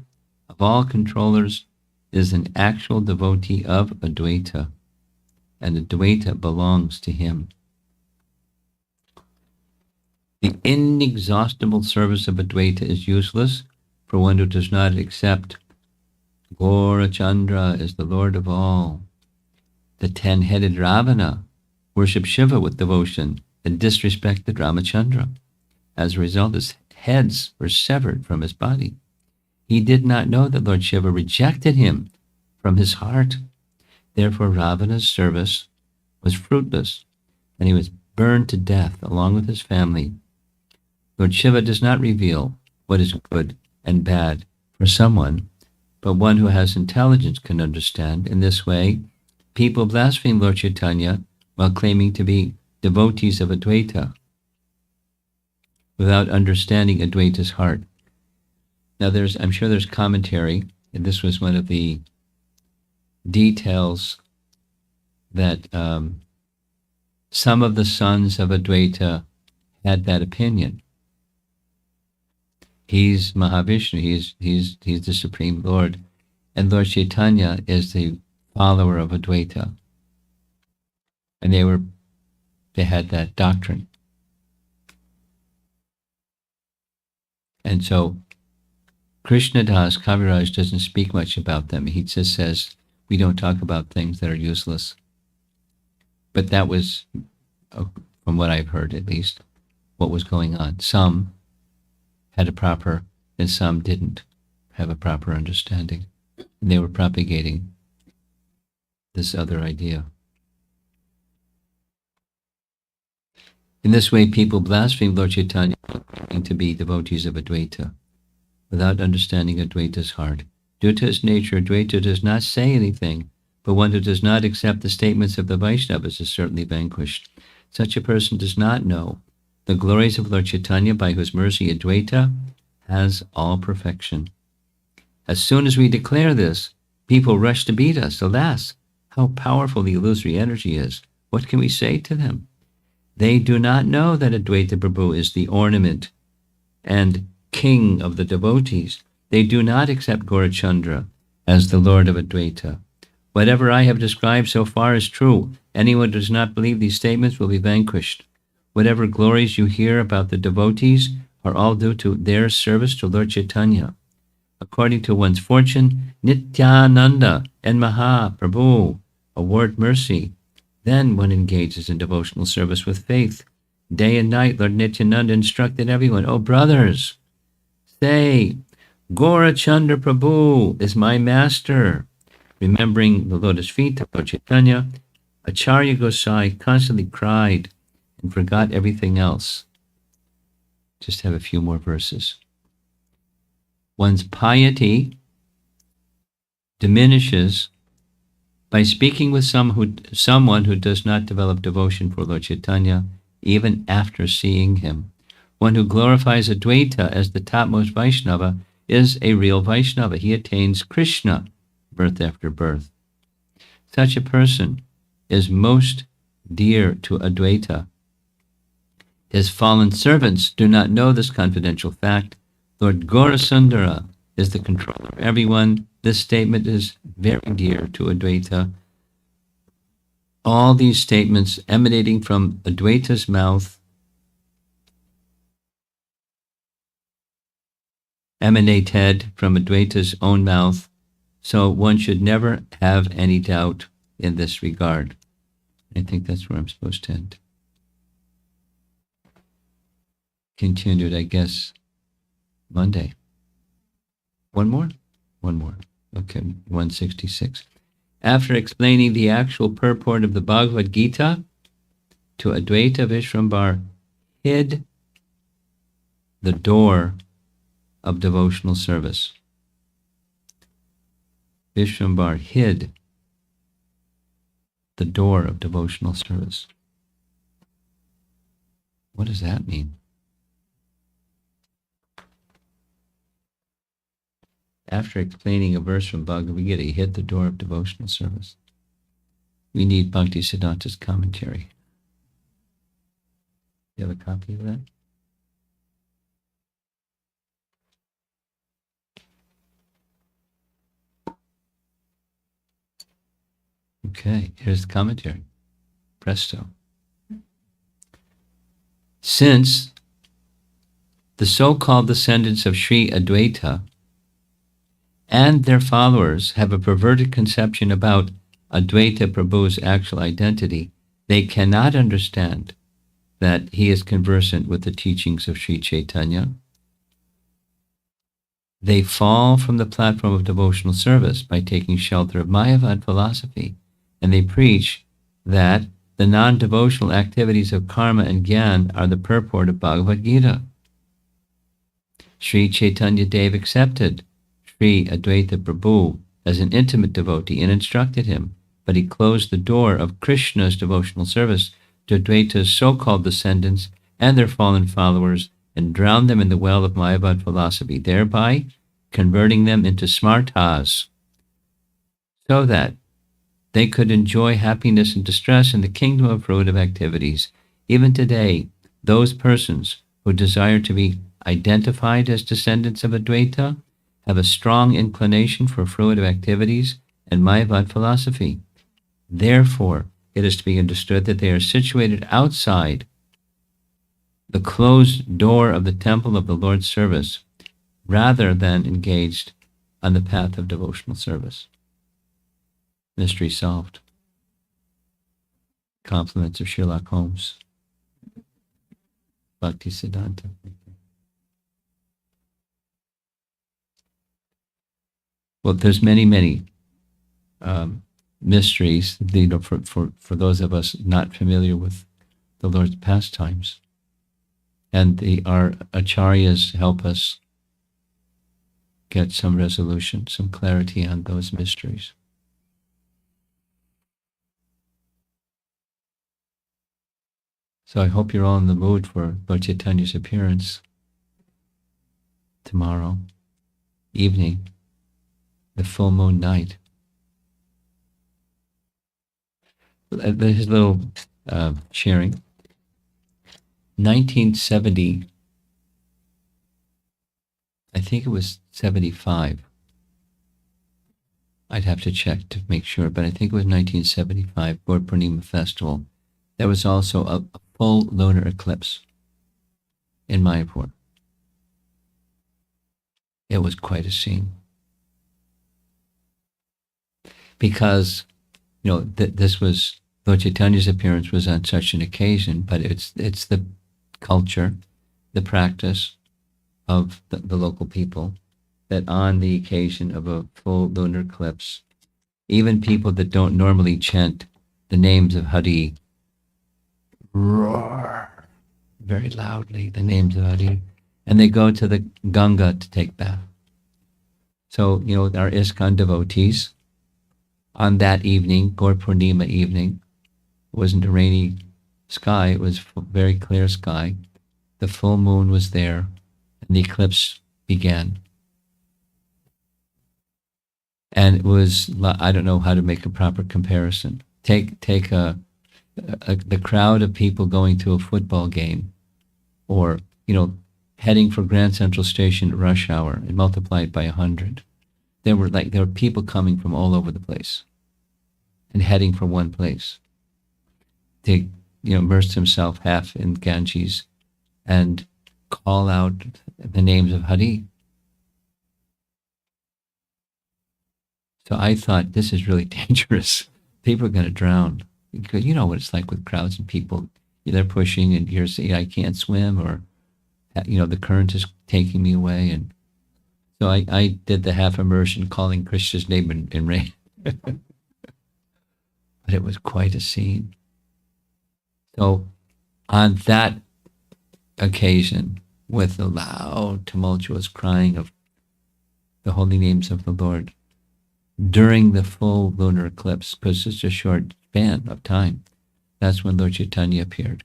of all controllers is an actual devotee of Advaita, and Advaita belongs to him. The inexhaustible service of Advaita is useless for one who does not accept Gaurachandra as the Lord of all. The 10-headed Ravana worshipped Shiva with devotion and disrespected Ramachandra. As a result, his heads were severed from his body. He did not know that Lord Shiva rejected him from his heart. Therefore, Ravana's service was fruitless, and he was burned to death along with his family. Lord Shiva does not reveal what is good and bad for someone, but one who has intelligence can understand. In this way, people blaspheme Lord Chaitanya while claiming to be devotees of Advaita, without understanding Advaita's heart. Now, I'm sure there's commentary, and this was one of the details that some of the sons of Advaita had that opinion. He's Mahavishnu, he's the Supreme Lord, and Lord Chaitanya is the follower of Advaita. And they had that doctrine. And so Krishnadas Kaviraj doesn't speak much about them. He just says, we don't talk about things that are useless. But that was, from what I've heard at least, what was going on. Some had a proper, and some didn't have a proper understanding. And they were propagating this other idea. In this way, people blaspheme Lord Chaitanya, claiming to be devotees of Advaita, without understanding Advaita's heart. Due to its nature, Advaita does not say anything, but one who does not accept the statements of the Vaishnavas is certainly vanquished. Such a person does not know the glories of Lord Chaitanya, by whose mercy Advaita has all perfection. As soon as we declare this, people rush to beat us. Alas, how powerful the illusory energy is. What can we say to them? They do not know that Advaita Prabhu is the ornament and king of the devotees. They do not accept Gaurachandra as the Lord of Advaita. Whatever I have described so far is true. Anyone who does not believe these statements will be vanquished. Whatever glories you hear about the devotees are all due to their service to Lord Chaitanya. According to one's fortune, Nityananda and Mahaprabhu award mercy. Then one engages in devotional service with faith. Day and night, Lord Nityananda instructed everyone, "O brothers, say, Gaurachandra Prabhu is my master." Remembering the lotus feet of Lord Chaitanya, Acharya Gosai constantly cried and forgot everything else. Just have a few more verses. One's piety diminishes by speaking with someone who does not develop devotion for Lord Chaitanya, even after seeing him. One who glorifies Advaita as the topmost Vaishnava is a real Vaishnava. He attains Krishna birth after birth. Such a person is most dear to Advaita. His fallen servants do not know this confidential fact. Lord Gaurasundara is the controller of everyone. This statement is very dear to Advaita. All these statements emanating from Advaita's mouth emanated from Advaita's own mouth, so one should never have any doubt in this regard. I think that's where I'm supposed to end. Continued, I guess, Monday. One more? One more. Okay, 166. After explaining the actual purport of the Bhagavad-gita, to Advaita, Vishrambar hid the door of devotional service. Vishrambar hid the door of devotional service. What does that mean? After explaining a verse from Bhagavad-gita, he hid the door of devotional service. We need Bhaktisiddhanta's commentary. You have a copy of that? Okay, here's the commentary. Presto. Since the so-called descendants of Sri Advaita and their followers have a perverted conception about Advaita Prabhu's actual identity, they cannot understand that he is conversant with the teachings of Sri Chaitanya. They fall from the platform of devotional service by taking shelter of Mayavad philosophy, and they preach that the non-devotional activities of karma and gyan are the purport of Bhagavad-gita. Sri Chaitanya Dev accepted Sri Advaita Prabhu as an intimate devotee and instructed him, but he closed the door of Krishna's devotional service to Advaita's so-called descendants and their fallen followers and drowned them in the well of Mayavad philosophy, thereby converting them into smartas, so that they could enjoy happiness and distress in the kingdom of fruitive activities. Even today, those persons who desire to be identified as descendants of Advaita have a strong inclination for fruitive activities and Mayavad philosophy. Therefore, it is to be understood that they are situated outside the closed door of the temple of the Lord's service, rather than engaged on the path of devotional service. Mystery solved. Compliments of Sherlock Holmes. Bhaktisiddhanta. Well, there's many mysteries, for those of us not familiar with the Lord's pastimes. And our acharyas help us get some resolution, some clarity on those mysteries. So I hope you're all in the mood for Lord Chaitanya's appearance tomorrow evening, the full moon night. His little sharing. 1970, I think it was 75. I'd have to check to make sure, but I think it was 1975, Gaur Purnima Festival. There was also a full lunar eclipse in Mayapur. It was quite a scene. Because, this was, Lord Chaitanya's appearance was on such an occasion, but it's the culture, the practice of the local people, that on the occasion of a full lunar eclipse, even people that don't normally chant the names of Hari roar very loudly the names of Hari, and they go to the Ganga to take bath. So, our ISKCON devotees, on that evening, Gaur Purnima evening, it wasn't a rainy sky, it was very clear sky. The full moon was there, and the eclipse began. And it was, I don't know how to make a proper comparison. Take the crowd of people going to a football game, or, heading for Grand Central Station at rush hour, and multiply it by 100. There were people coming from all over the place and heading for one place. They, immersed himself half in Ganges and call out the names of Hari. So I thought, this is really dangerous. People are going to drown. Because you know what it's like with crowds and people. They're pushing and you're saying, I can't swim, or, the current is taking me away. And so I did the half immersion calling Krishna's name in rain. But it was quite a scene. So on that occasion, with the loud, tumultuous crying of the holy names of the Lord, during the full lunar eclipse, because it's a short span of time, that's when Lord Chaitanya appeared.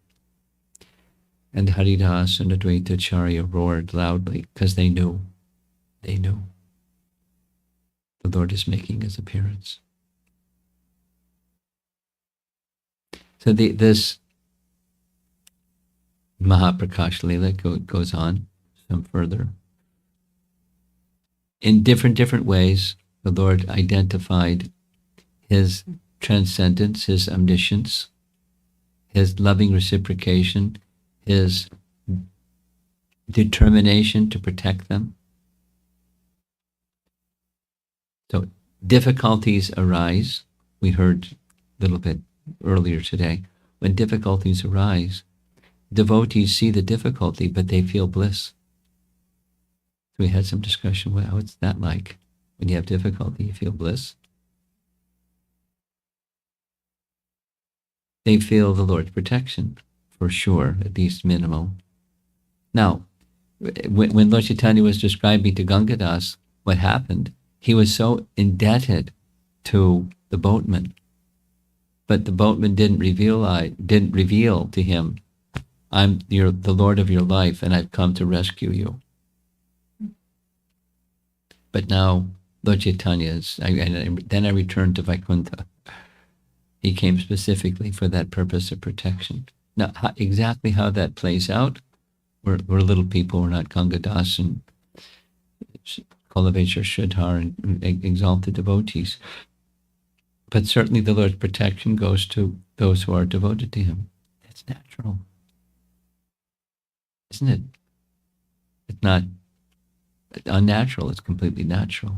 And Haridas and Advaita Acharya roared loudly, because they knew the Lord is making his appearance. So this Maha-prakasa Leela goes on some further. In different ways, the Lord identified his transcendence, his omniscience, his loving reciprocation, his determination to protect them. So difficulties arise. We heard a little bit earlier today. When difficulties arise, devotees see the difficulty, but they feel bliss. So we had some discussion, well, what's that like? When you have difficulty, you feel bliss. They feel the Lord's protection, for sure, at least minimal. Now, when Lord Chaitanya was describing to Gangadas what happened, he was so indebted to the boatman, but the boatman didn't reveal to him, I'm the Lord of your life, and I've come to rescue you. But now Lord Chaitanya then I returned to Vaikuntha. He came specifically for that purpose of protection. Now, exactly how that plays out, we're little people, we're not Gangadas and Kulavechar Shridhar and exalted devotees. But certainly the Lord's protection goes to those who are devoted to him. That's natural. Isn't it? It's not unnatural, it's completely natural.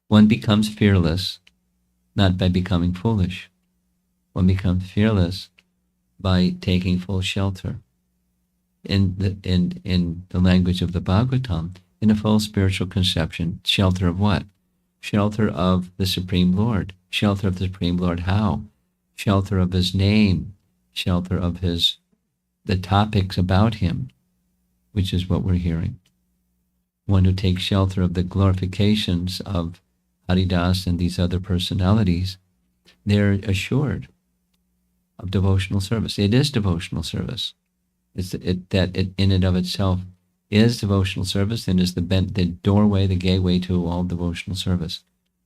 One becomes fearless not by becoming foolish. One becomes fearless by taking full shelter. In the language of the Bhagavatam, in a full spiritual conception, shelter of what? Shelter of the Supreme Lord. Shelter of the Supreme Lord how? Shelter of his name, shelter of the topics about him, which is what we're hearing. One who takes shelter of the glorifications of Haridas and these other personalities, they're assured of devotional service. It is devotional service. It in and of itself is devotional service and is the doorway, the gateway to all devotional service.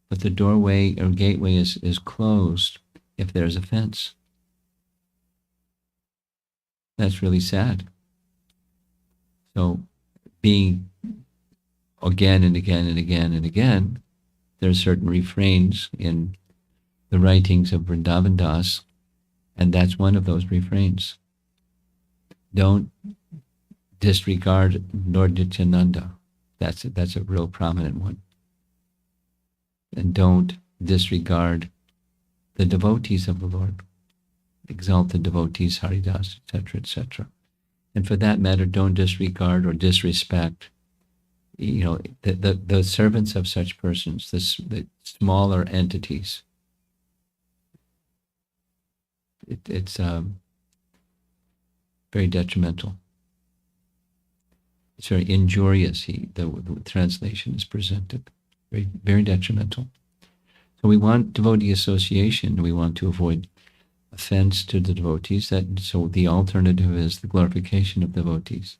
But the doorway or gateway is closed if there's offense. That's really sad. So being again and again and again and again, there are certain refrains in the writings of Vrindavan Das, and that's one of those refrains. Don't disregard Lord Nityananda. That's a real prominent one. And don't disregard the devotees of the Lord, exalted devotees, Haridas, etc., etc. And for that matter, don't disregard or disrespect, the servants of such persons, the smaller entities. It's very detrimental. It's very injurious, the translation is presented. Very, very detrimental. So we want devotee association. We want to avoid offense to the devotees. So the alternative is the glorification of devotees.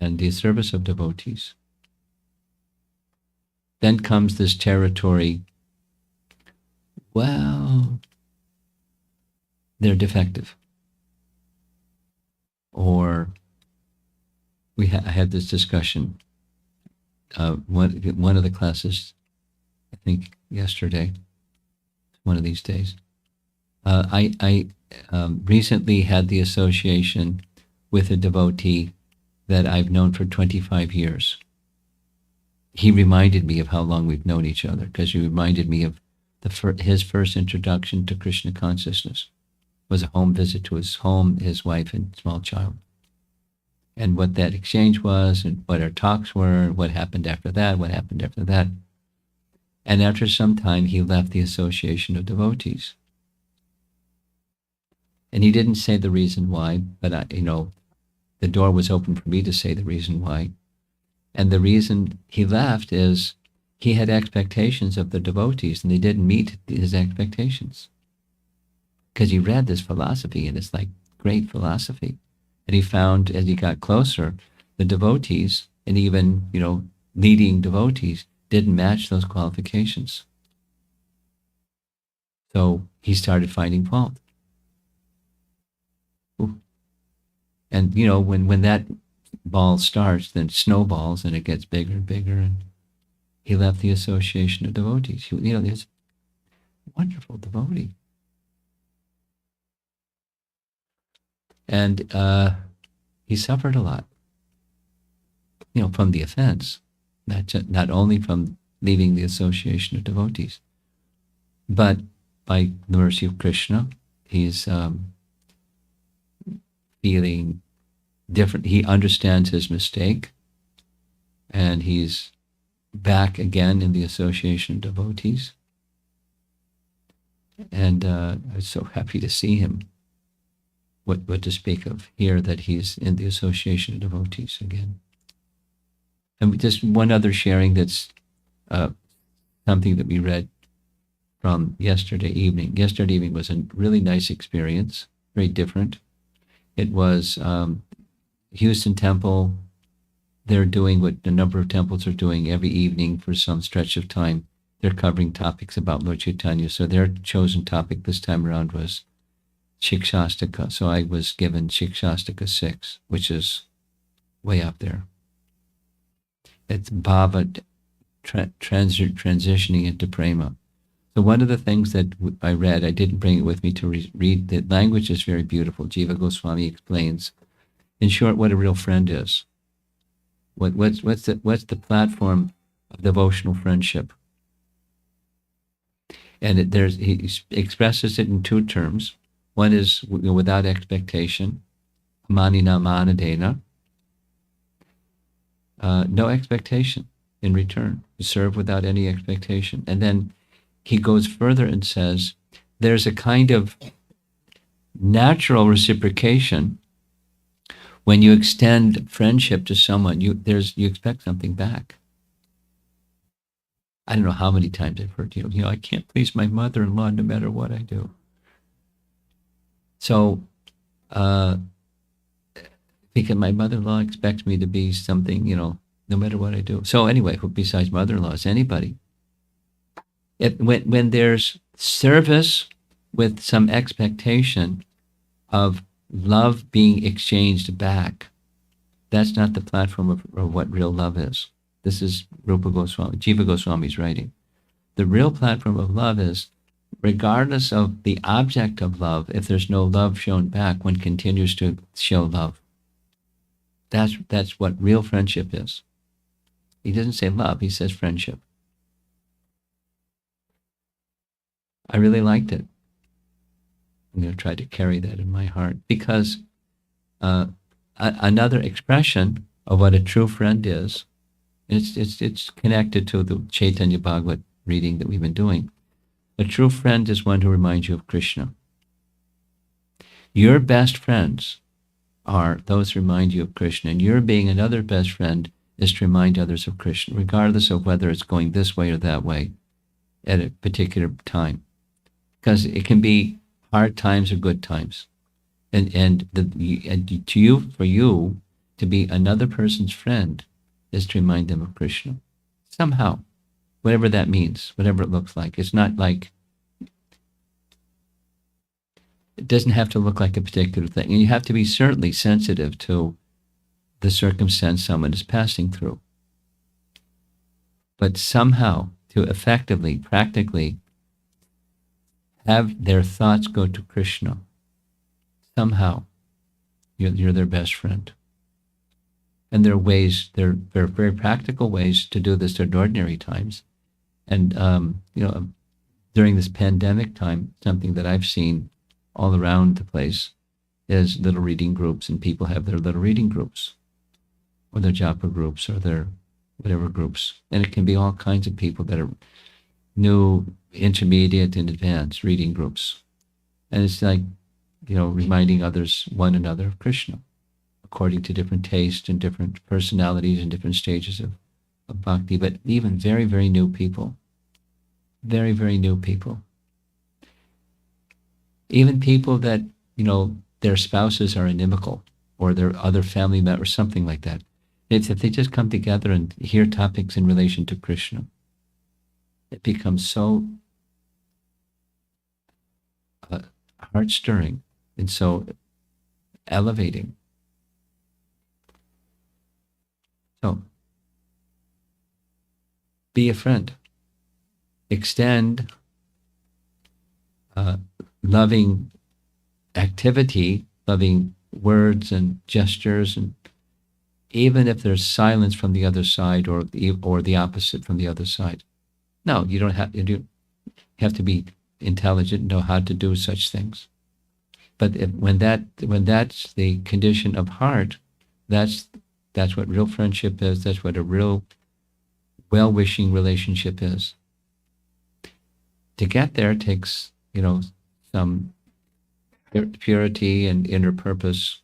and the service of devotees. Then comes this territory, well, they're defective. Or I had this discussion, one of the classes, I think yesterday, one of these days. I recently had the association with a devotee that I've known for 25 years. He reminded me of how long we've known each other, because he reminded me of his first introduction to Krishna consciousness was a home visit to his home, his wife and small child. And what that exchange was, and what our talks were, and what happened after that. And after some time, he left the association of devotees. And he didn't say the reason why, but the door was open for me to say the reason why. And the reason he left is he had expectations of the devotees, and they didn't meet his expectations. Because he read this philosophy, and it's like great philosophy. And he found, as he got closer, the devotees, and even, leading devotees, didn't match those qualifications. So he started finding fault. Ooh. And, when that ball starts, then it snowballs, and it gets bigger and bigger, and he left the association of devotees. There's a wonderful devotee. And he suffered a lot, from the offense, not only from leaving the association of devotees, but by the mercy of Krishna, he's feeling different. He understands his mistake, and he's back again in the association of devotees. And I was so happy to see him. What to speak of here, that he's in the association of devotees again. And just one other sharing, that's something that we read from yesterday evening. Yesterday evening was a really nice experience, very different. It was Houston Temple. They're doing what a number of temples are doing every evening for some stretch of time. They're covering topics about Lord Chaitanya. So their chosen topic this time around was Shikshashtaka. So I was given Shikshashtaka 6, which is way up there. It's Bhava transitioning into Prema. So one of the things that I read, I didn't bring it with me to read. The language is very beautiful. Jiva Goswami explains, in short, what a real friend is. What's the platform of devotional friendship? And he expresses it in two terms. One is without expectation, manina manadena, no expectation in return. You serve without any expectation. And then he goes further and says, there's a kind of natural reciprocation when you extend friendship to someone. You expect something back. I don't know how many times I've heard, I can't please my mother-in-law no matter what I do. So, because my mother-in-law expects me to be something, no matter what I do. So anyway, besides mother-in-laws, anybody. When there's service with some expectation of love being exchanged back, that's not the platform of what real love is. This is Jiva Goswami's writing. The real platform of love is, regardless of the object of love, if there's no love shown back, one continues to show love. That's what real friendship is. He doesn't say love, he says friendship. I really liked it. I'm going to try to carry that in my heart, because another expression of what a true friend is, it's connected to the Chaitanya Bhagavad reading that we've been doing. A true friend is one who reminds you of Krishna. Your best friends are those who remind you of Krishna, and your being another best friend is to remind others of Krishna, regardless of whether it's going this way or that way at a particular time. Because it can be hard times or good times. For you, to be another person's friend is to remind them of Krishna. Somehow, whatever that means, whatever it looks like. It's not like, it doesn't have to look like a particular thing. And you have to be certainly sensitive to the circumstance someone is passing through. But somehow, to effectively, practically have their thoughts go to Krishna, somehow you're their best friend. And there are ways, there are very practical ways to do this in ordinary times. And, during this pandemic time, something that I've seen all around the place is little reading groups, and people have their little reading groups, or their japa groups, or their whatever groups. And it can be all kinds of people that are new, intermediate, and advanced reading groups. And it's like, reminding others, one another, of Krishna, according to different tastes and different personalities and different stages of bhakti. But even very, very new people, very, very new people, even people that, their spouses are inimical, or their other family members, or something like that. It's if they just come together and hear topics in relation to Krishna, it becomes so heart-stirring and so elevating. So, be a friend. Extend loving activity, loving words and gestures, and even if there's silence from the other side, or the opposite from the other side. No, you don't have. You have to be intelligent and know how to do such things. But when that's the condition of heart, that's what real friendship is. That's what a real well-wishing relationship is. To get there takes, some purity and inner purpose,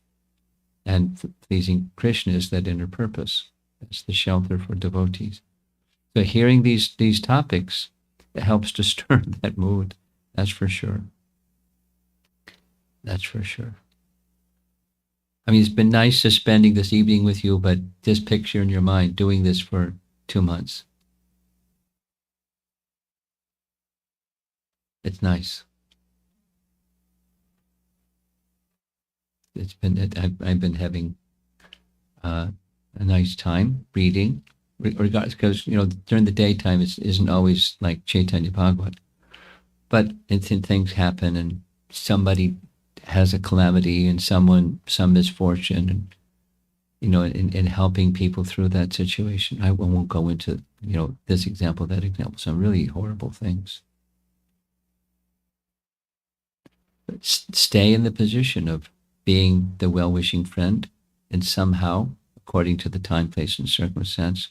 and pleasing Krishna is that inner purpose. That's the shelter for devotees. So hearing these topics, it helps to stir that mood. That's for sure. That's for sure. I mean, it's been nice just spending this evening with you, but just picture in your mind doing this for 2 months. It's nice. I've been having a nice time reading, regardless, because during the daytime it isn't always like Chaitanya Bhagavat, but things happen, and somebody has a calamity, and some misfortune, and in helping people through that situation. I won't go into this example, that example, some really horrible things. But stay in the position of being the well-wishing friend, and somehow, according to the time, place, and circumstance,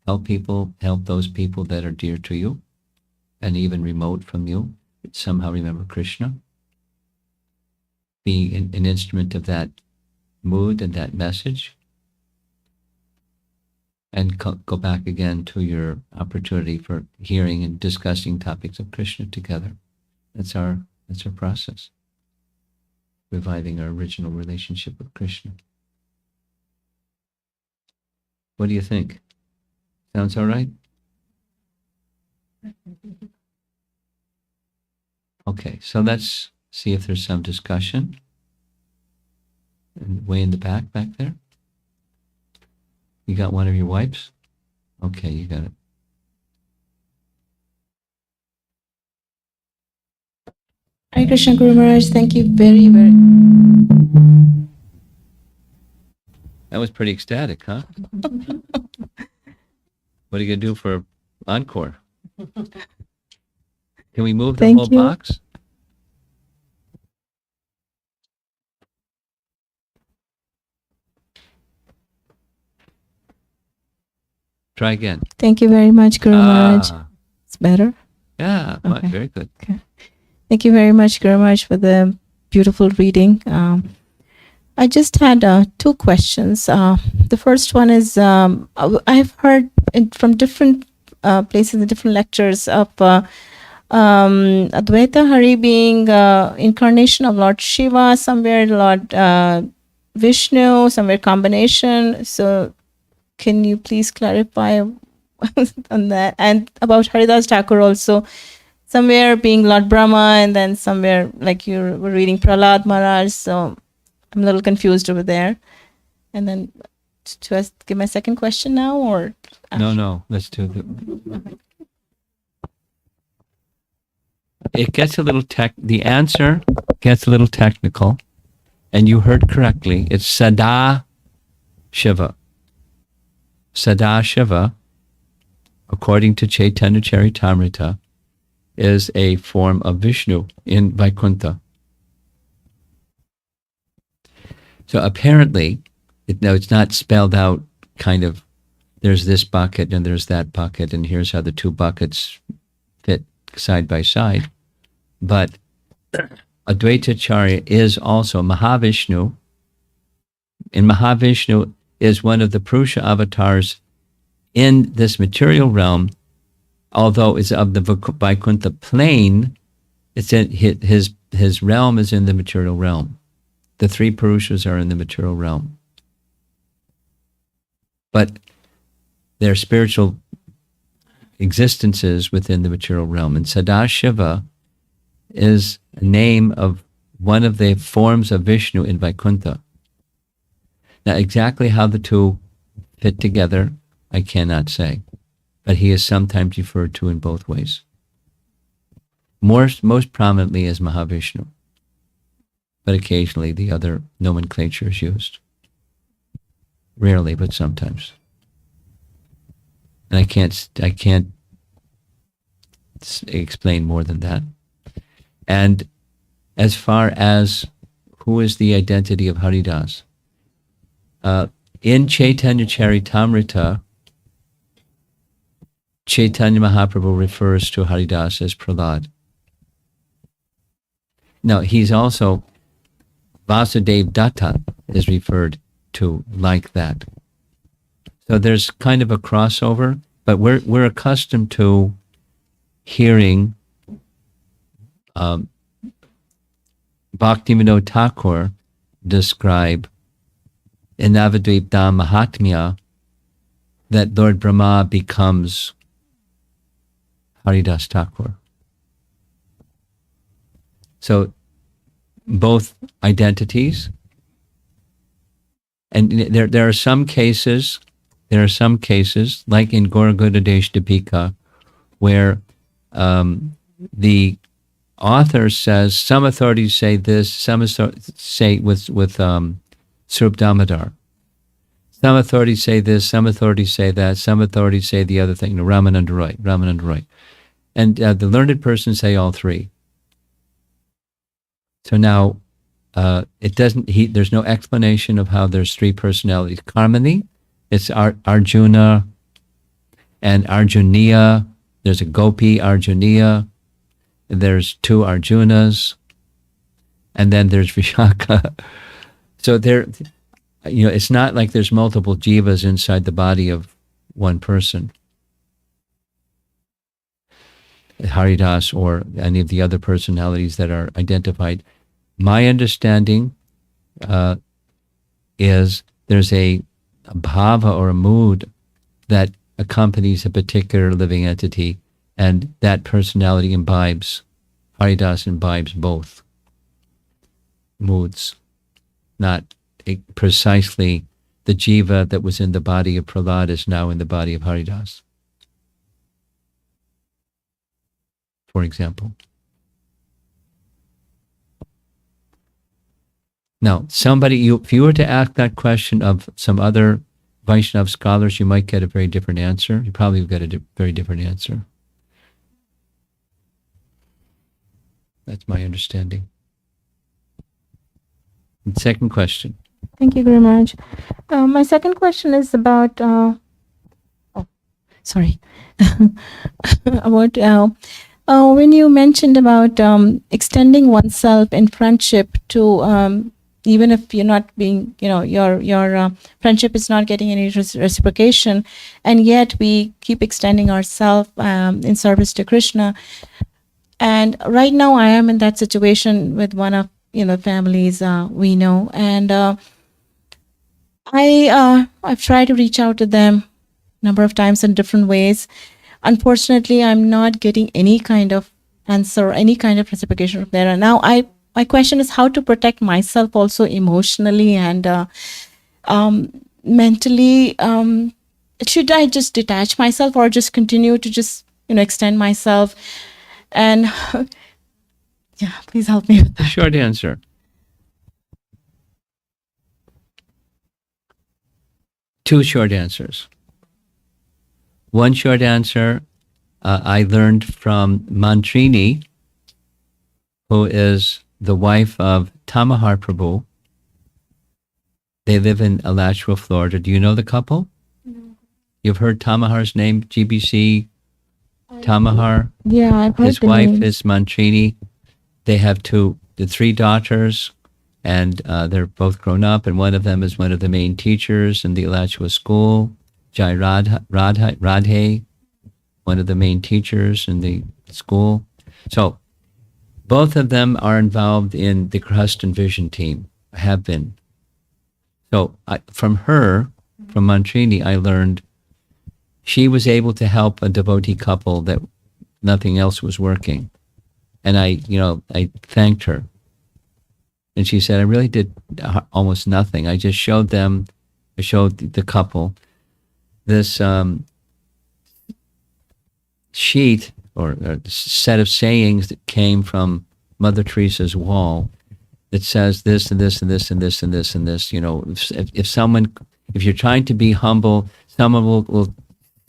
help those people that are dear to you, and even remote from you. Somehow remember Krishna. Be an instrument of that mood and that message, and go back again to your opportunity for hearing and discussing topics of Krishna together. That's our process. Reviving our original relationship with Krishna. What do you think? Sounds all right? Okay, so let's see if there's some discussion. And way in the back there. You got one of your wipes? Okay, you got it. Hare Krishna, Guru Maharaj. Thank you very, very. That was pretty ecstatic, huh? What are you going to do for encore? Can we move the Thank whole you. box? Try again. Thank you very much, Guru Maharaj. It's better? Yeah, Okay. very good. Okay. Thank you very much, Guru Maharaj, for the beautiful reading. I just had 2 questions. The first one is, I've heard from different places, in different lectures of Advaita Hari being incarnation of Lord Shiva, somewhere Vishnu, somewhere combination. So can you please clarify on that? And about Haridas Thakur also, somewhere being Lord Brahma, and then somewhere like you were reading Prahlad Maharaj. So I'm a little confused over there. And then to give my second question now, or No. Let's do it gets a little the answer gets a little technical, and you heard correctly. It's Sada Shiva. Sada Shiva, according to Chaitanya Charitamrita, is a form of Vishnu in Vaikuntha. So apparently, it's not spelled out kind of, there's this bucket and there's that bucket, and here's how the two buckets fit side by side. But Advaita Acharya is also Mahavishnu, and Mahavishnu is one of the Purusha avatars in this material realm, although it's of the Vaikuntha plane. It's in his realm is in the material realm. The three Purushas are in the material realm, but their spiritual existences within the material realm. And Sadashiva is a name of one of the forms of Vishnu in Vaikuntha. Now, exactly how the two fit together, I cannot say, but he is sometimes referred to in both ways. Most prominently as Mahavishnu, but occasionally the other nomenclature is used. Rarely, but sometimes. And I can't explain more than that. And as far as who is the identity of Haridas, in Chaitanya Charitamrita, Chaitanya Mahaprabhu refers to Haridas as Prahlad. Now, he's also, Vasudev Datta is referred to like that. So there's kind of a crossover, but we're accustomed to hearing Bhaktivinoda Thakur describe in Navadvip Mahatmya that Lord Brahma becomes Haridas Thakur. So both identities, and there are some cases, like in Gauragodadesh Dipika, where the author says some authorities say this, some say with Srup Damodar. Some authorities say this, some authorities say that, some authorities say the other thing. Ramananda Roy. And the learned persons say all three. So now there's no explanation of how there's three personalities. Karmani, it's Arjuna and Arjuniya. There's a Gopi, Arjuniya. There's two Arjunas. And then there's Vishaka. So it's not like there's multiple jivas inside the body of one person, Haridas or any of the other personalities that are identified. My understanding is there's a bhava or a mood that accompanies a particular living entity, and that personality Haridas imbibes both moods, not precisely the jiva that was in the body of Prahlad is now in the body of Haridas, for example. Now, if you were to ask that question of some other Vaishnava scholars, you might get a very different answer. You probably would get a very different answer. That's my understanding. And second question. Thank you very much. My second question is about, about when you mentioned about extending oneself in friendship to, even if you're not being, your friendship is not getting any reciprocation, and yet we keep extending ourselves in service to Krishna. And right now I am in that situation with one of, families we know. And I've tried to reach out to them a number of times in different ways. Unfortunately, I'm not getting any kind of answer, any kind of reciprocation from there. And now my question is how to protect myself also emotionally and mentally. Should I just detach myself or just continue to just, extend myself? And yeah, please help me with The that. short answer. Two short answers. One short answer I learned from Mantrini, who is the wife of Tamahar Prabhu. They live in Alachua, Florida. Do you know the couple? No. You've heard Tamahar's name, GBC Tamahar. Yeah, I've heard His the wife names. is Mantrini. They have three daughters, and they're both grown up, and one of them is one of the main teachers in the Alachua school, Jai Radhe, one of the main teachers in the school. So both of them are involved in the Crust and Vision team, have been. So from Mantrini, I learned she was able to help a devotee couple that nothing else was working. And I thanked her. And she said, I really did almost nothing. I just showed the couple this sheet or a set of sayings that came from Mother Teresa's wall that says this and this and this and this and this and this. If you're trying to be humble, someone will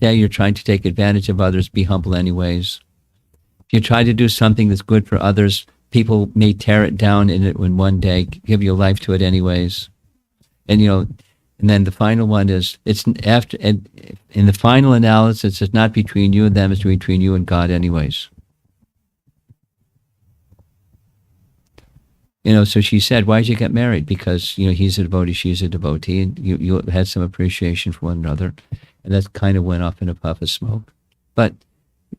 say you're trying to take advantage of others, be humble anyways. If you try to do something that's good for others, people may tear it down in one day, give your life to it anyways. And and then the final one is in the final analysis, it's not between you and them, it's between you and God anyways. So she said, why did you get married? Because, he's a devotee, she's a devotee, and you had some appreciation for one another. And that kind of went off in a puff of smoke. But,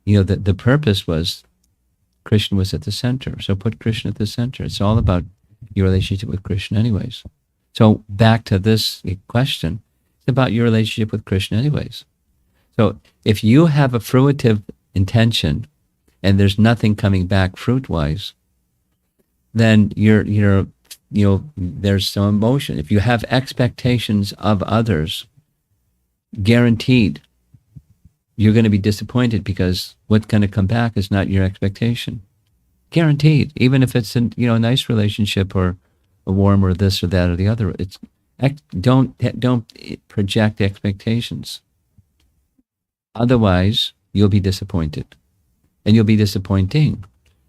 the purpose was Krishna was at the center. So put Krishna at the center. It's all about your relationship with Krishna anyways. So back to this question, it's about your relationship with Krishna anyways. So if you have a fruitive intention and there's nothing coming back fruit-wise, then there's some emotion. If you have expectations of others, guaranteed, you're going to be disappointed because what's going to come back is not your expectation. Guaranteed, even if it's a nice relationship or a warm or this or that or the other. Don't project expectations. Otherwise, you'll be disappointed, and you'll be disappointing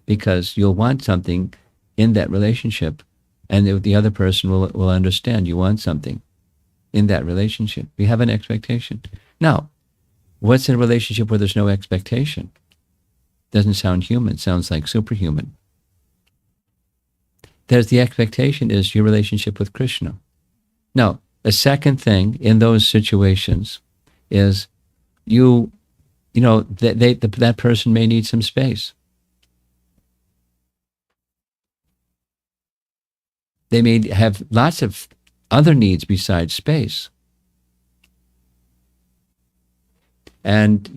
because you'll want something in that relationship, and the other person will understand you want something in that relationship. You have an expectation. Now, what's in a relationship where there's no expectation? Doesn't sound human. Sounds like superhuman. There's the expectation is your relationship with Krishna. Now, a second thing in those situations is that person may need some space. They may have lots of other needs besides space. And,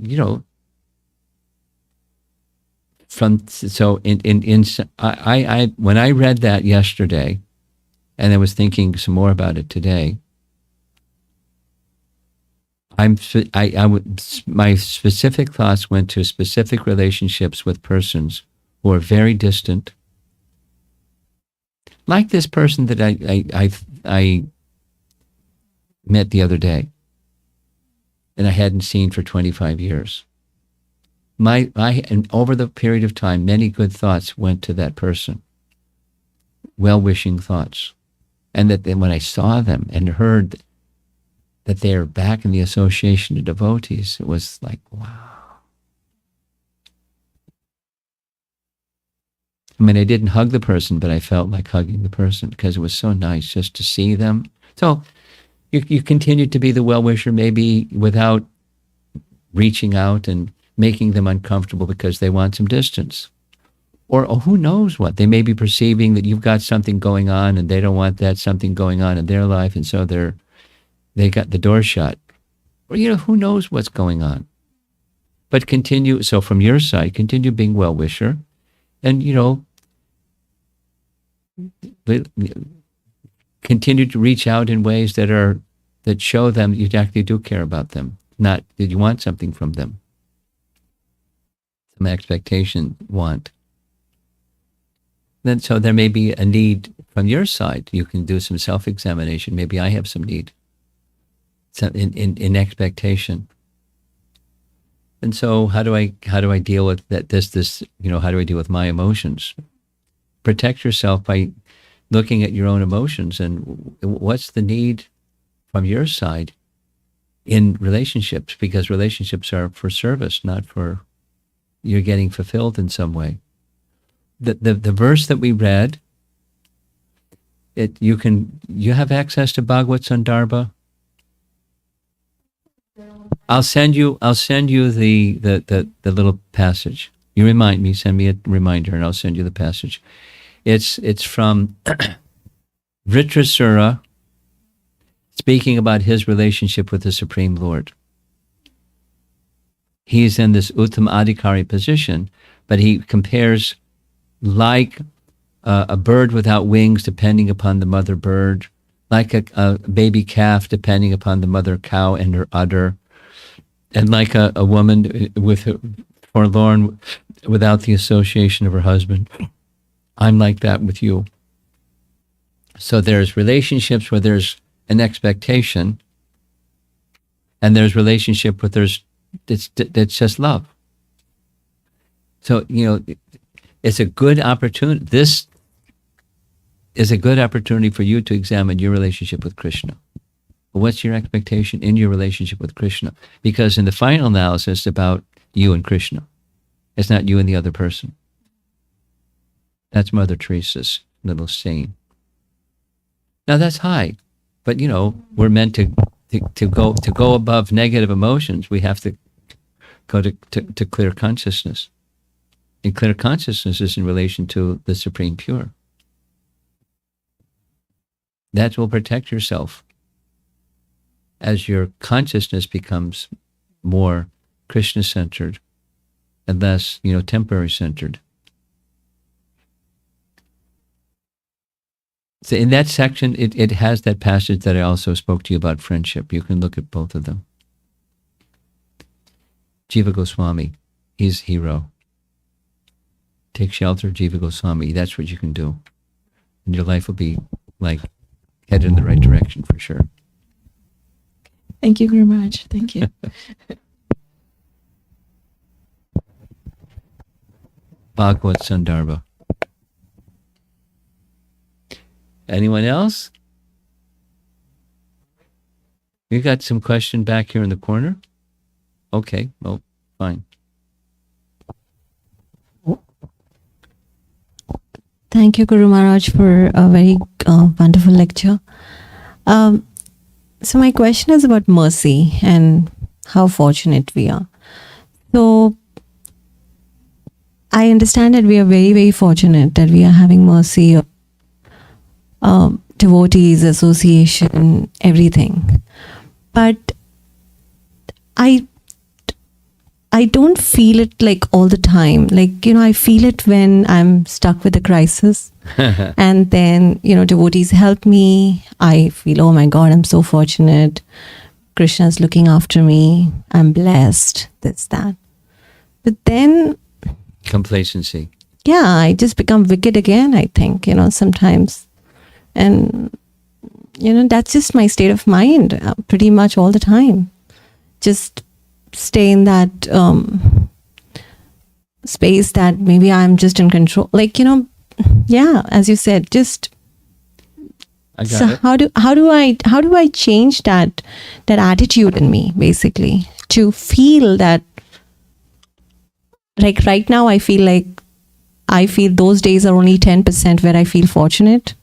when I read that yesterday, and I was thinking some more about it today, my specific thoughts went to specific relationships with persons who are very distant, like this person that I met the other day, and I hadn't seen for 25 years. And over the period of time, many good thoughts went to that person, well-wishing thoughts. And that then when I saw them and heard that they are back in the association of devotees, it was like, wow. I mean, I didn't hug the person, but I felt like hugging the person because it was so nice just to see them. So you continue to be the well-wisher, maybe without reaching out and making them uncomfortable because they want some distance. Or who knows what? They may be perceiving that you've got something going on and they don't want that something going on in their life, and so they're they got the door shut. Or, who knows what's going on. But continue, so from your side, continue being well-wisher. And, continue to reach out in ways that show them you actually do care about them, not that you want something from them. Some expectation, want. Then, so there may be a need from your side. You can do some self-examination. Maybe I have some need, in expectation. And so, how do I deal with that? How do I deal with my emotions? Protect yourself by looking at your own emotions and what's the need from your side in relationships, because relationships are for service, not for you're getting fulfilled in some way. The verse that we read, you have access to Bhagavad Sandarbha. I'll send you the little passage. You remind me, send me a reminder, and I'll send you the passage. It's from Vritrasura, speaking about his relationship with the Supreme Lord. He's in this Uttam Adhikari position, but he compares like a bird without wings depending upon the mother bird, like a baby calf depending upon the mother cow and her udder, and like a woman forlorn without the association of her husband. I'm like that with you. So there's relationships where there's an expectation, and there's relationship where it's just love. So, it's a good opportunity. This is a good opportunity for you to examine your relationship with Krishna. What's your expectation in your relationship with Krishna? Because in the final analysis, it's about you and Krishna. It's not you and the other person. That's Mother Teresa's little saying. Now that's high, but we're meant to go above negative emotions. We have to go to clear consciousness. And clear consciousness is in relation to the Supreme Pure. That will protect yourself as your consciousness becomes more Krishna-centered and less, temporary-centered. So in that section, it has that passage that I also spoke to you about friendship. You can look at both of them. Jiva Goswami, he's hero. Take shelter, Jiva Goswami. That's what you can do. And your life will be headed in the right direction for sure. Thank you very much. Thank you. Bhagavad Sandarbha. Anyone else? You got some question back here in the corner? Okay, well, fine. Thank you, Guru Maharaj, for a very wonderful lecture. So my question is about mercy and how fortunate we are. So I understand that we are very, very fortunate that we are having mercy of devotees, association, everything. But I don't feel it all the time. I feel it when I'm stuck with a crisis and then, devotees help me. I feel, oh my God, I'm so fortunate. Krishna's looking after me. I'm blessed. This, that. But then... complacency. Yeah, I just become wicked again, I think, sometimes. And, that's just my state of mind pretty much all the time. Just stay in that space that maybe I'm just in control. Yeah, as you said, just... I got it. How do I change that attitude in me, basically, to feel that, right now I feel those days are only 10% where I feel fortunate,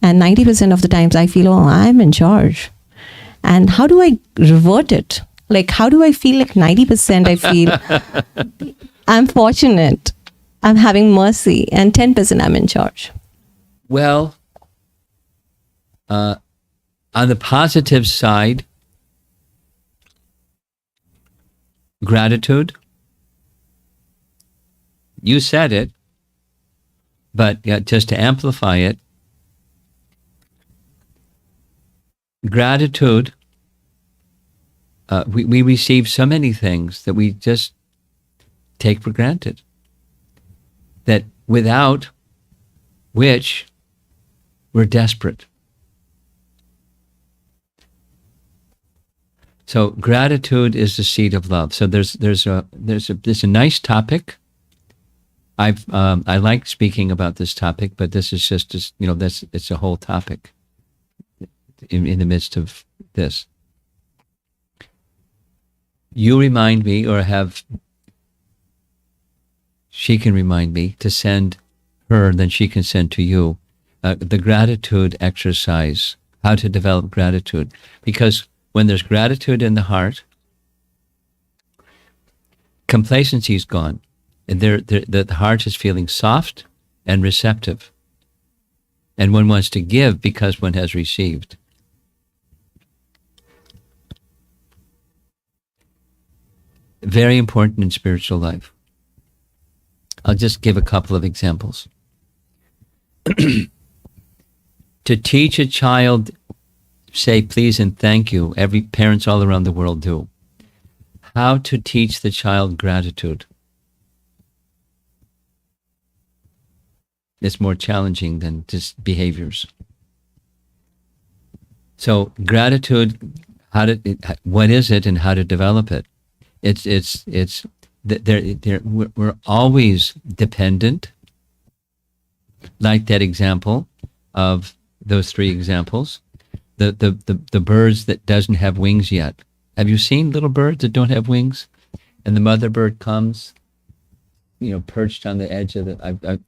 and 90% of the times I feel, oh, I'm in charge. And how do I revert it? How do I feel 90% I feel I'm fortunate, I'm having mercy, and 10% I'm in charge? Well, on the positive side, Gratitude. You said it, but just to amplify it, gratitude, we receive so many things that we just take for granted, that without which we're desperate. So gratitude is the seed of love. So there's a nice topic. I like speaking about this topic, but this is just it's a whole topic in the midst of this. You remind me, or she can remind me to send her, then she can send to you the gratitude exercise, how to develop gratitude. Because when there's gratitude in the heart, complacency is gone. And the heart is feeling soft and receptive. And one wants to give because one has received. Very important in spiritual life. I'll just give a couple of examples. To teach a child, say please and thank you, every parents all around the world do. How to teach the child gratitude? It's more challenging than just behaviors. So gratitude, what is it and how to develop it? We're always dependent, like that example of those three examples. The birds that doesn't have wings yet. Have you seen little birds that don't have wings? And the mother bird comes, perched on the edge of the...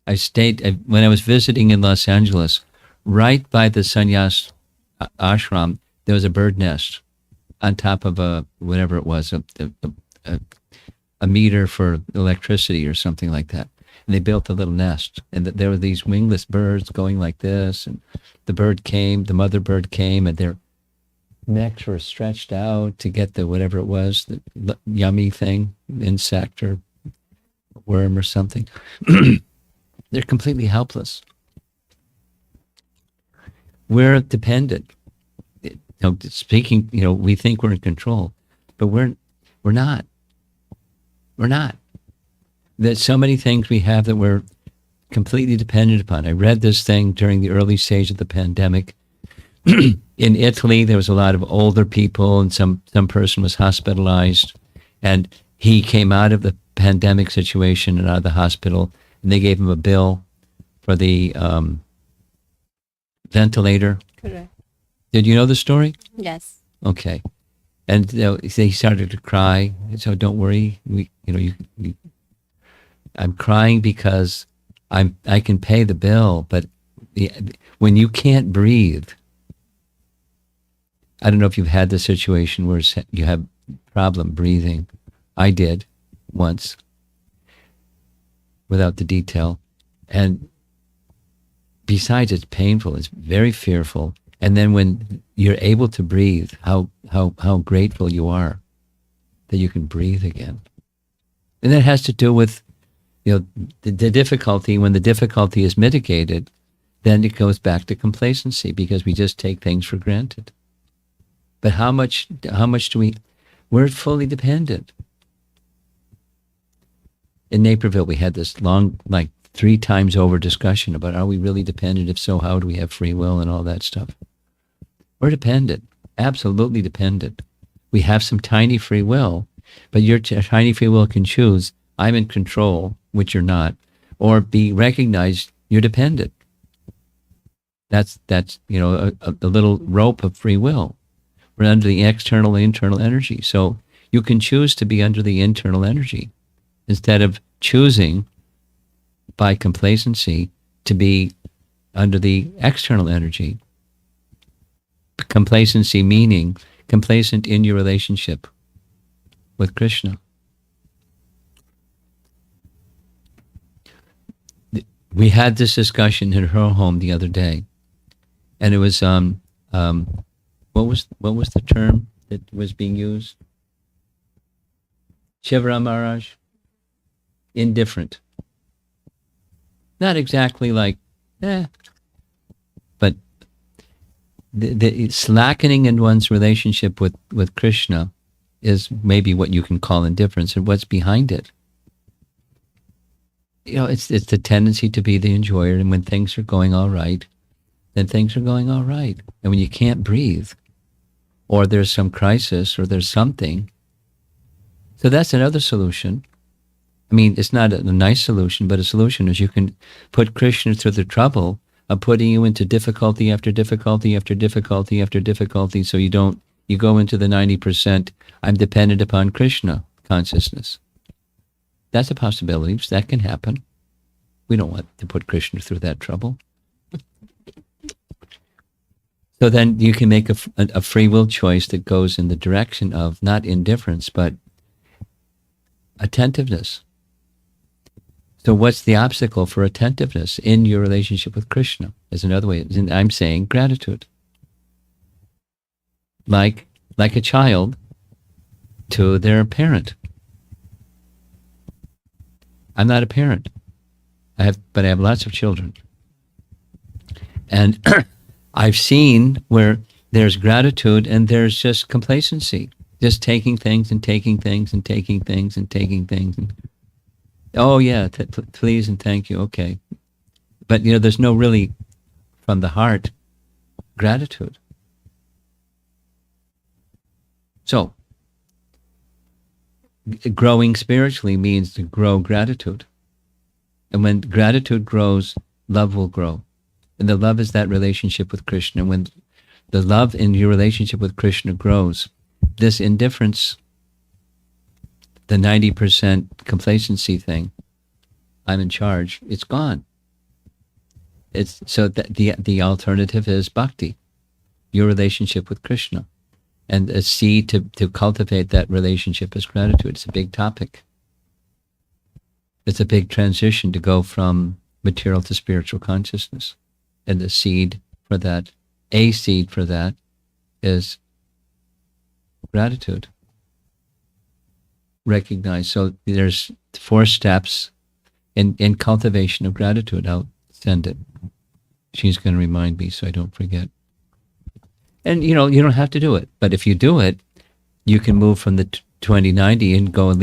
I stayed, when I was visiting in Los Angeles, right by the sannyas ashram, there was a bird nest on top of whatever it was, a meter for electricity or something like that. And they built a little nest. And there were these wingless birds going like this. And the mother bird came, and their necks were stretched out to get the whatever it was, the yummy thing, insect or worm or something. They're completely helpless. We're dependent. Speaking, we think we're in control, but we're not. We're not. There's so many things we have that we're completely dependent upon. I read this thing during the early stage of the pandemic. In Italy, there was a lot of older people, and some person was hospitalized, and he came out of the pandemic situation and out of the hospital, and they gave him a bill for the ventilator. Correct. Did you know the story? Yes. Okay. And he started to cry. So don't worry. I'm crying because I can pay the bill, but when you can't breathe, I don't know if you've had the situation where you have problem breathing. I did once, without the detail. And besides, it's painful. It's very fearful. And then when you're able to breathe, how grateful you are that you can breathe again. And that has to do with, the difficulty. When the difficulty is mitigated, then it goes back to complacency, because we just take things for granted. But how much do we're fully dependent. In Naperville, we had this long, 3 times over discussion about, are we really dependent? If so, how do we have free will and all that stuff? We're dependent, absolutely dependent. We have some tiny free will, but your tiny free will can choose, I'm in control, which you're not, or be recognized, you're dependent. That's a little rope of free will. We're under the external and internal energy. So you can choose to be under the internal energy instead of choosing by complacency to be under the external energy. Complacency meaning complacent in your relationship with Krishna. We had this discussion in her home the other day, and it was what was the term that was being used? Shivaram Maharaj? Indifferent. Not exactly like, but the slackening in one's relationship with Krishna is maybe what you can call indifference, and what's behind it. It's the tendency to be the enjoyer, and when things are going all right, then things are going all right. And when you can't breathe, or there's some crisis, or there's something, so that's another solution. I mean, it's not a nice solution, but a solution is you can put Krishna through the trouble of putting you into difficulty after difficulty after difficulty after difficulty, so you go into the 90%, I'm dependent upon Krishna consciousness. That's a possibility. That can happen. We don't want to put Krishna through that trouble. So then you can make a free will choice that goes in the direction of not indifference, but attentiveness. So what's the obstacle for attentiveness in your relationship with Krishna? Is another way. I'm saying gratitude. Like a child to their parent. I'm not a parent. But I have lots of children. And I've seen where there's gratitude and there's just complacency. Just taking things and taking things and taking things and taking things. And, oh yeah, please and thank you, okay. But there's no really, from the heart, gratitude. So, growing spiritually means to grow gratitude. And when gratitude grows, love will grow. And the love is that relationship with Krishna. And when the love in your relationship with Krishna grows, this indifference, the 90% complacency thing, I'm in charge, it's gone. It's so that the alternative is bhakti, your relationship with Krishna. And a seed to cultivate that relationship is gratitude. It's a big topic. It's a big transition to go from material to spiritual consciousness. And the seed for that, is gratitude. Recognize. So there's 4 steps in cultivation of gratitude. I'll send it. She's going to remind me so I don't forget. And you don't have to do it, but if you do it, you can move from the 2090 and go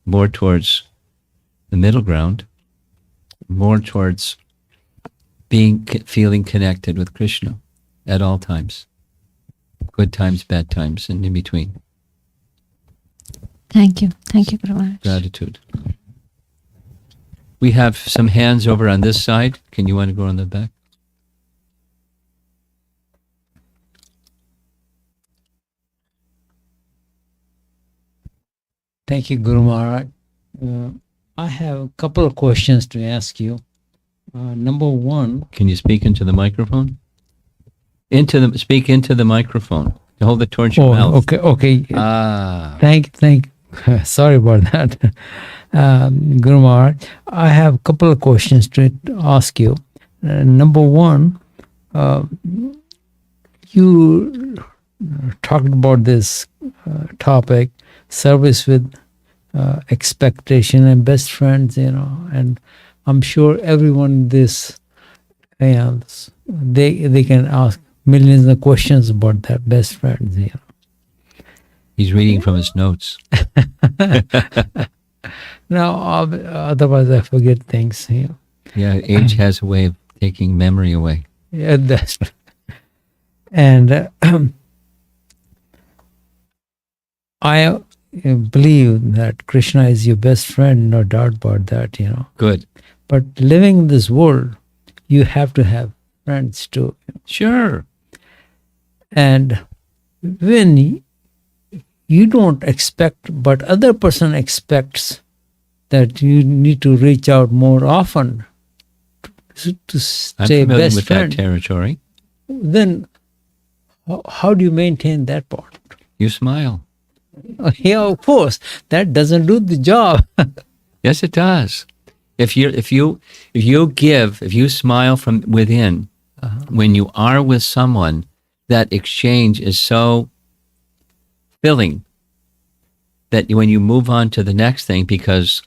more towards the middle ground, more towards feeling connected with Krishna at all times, good times, bad times, and in between. Thank you very much. Gratitude. We have some hands over on this side. Can you want to go on the back? Thank you, Guru Maharaj. I have a couple of questions to ask you. Number one. Can you speak into the microphone? Speak into the microphone. Hold it towards your mouth. Okay. Thank. Sorry about that. Guru Maharaj, I have a couple of questions to ask you. Number one, you talked about this topic, service with expectation and best friends, and I'm sure everyone this, they can ask millions of questions about that best friends. He's reading from his notes. Now, otherwise I forget things. Yeah, age has a way of taking memory away. Yeah, that's and I believe that Krishna is your best friend, no doubt about that, Good. But living in this world, you have to have friends too. Sure. And when you don't expect, but other person expects that you need to reach out more often to stay I'm familiar best with friend, that territory. then how do you maintain that part? You smile. Yeah, of course. That doesn't do the job. Yes, it does. If you smile from within, when you are with someone, that exchange is so filling that when you move on to the next thing, because,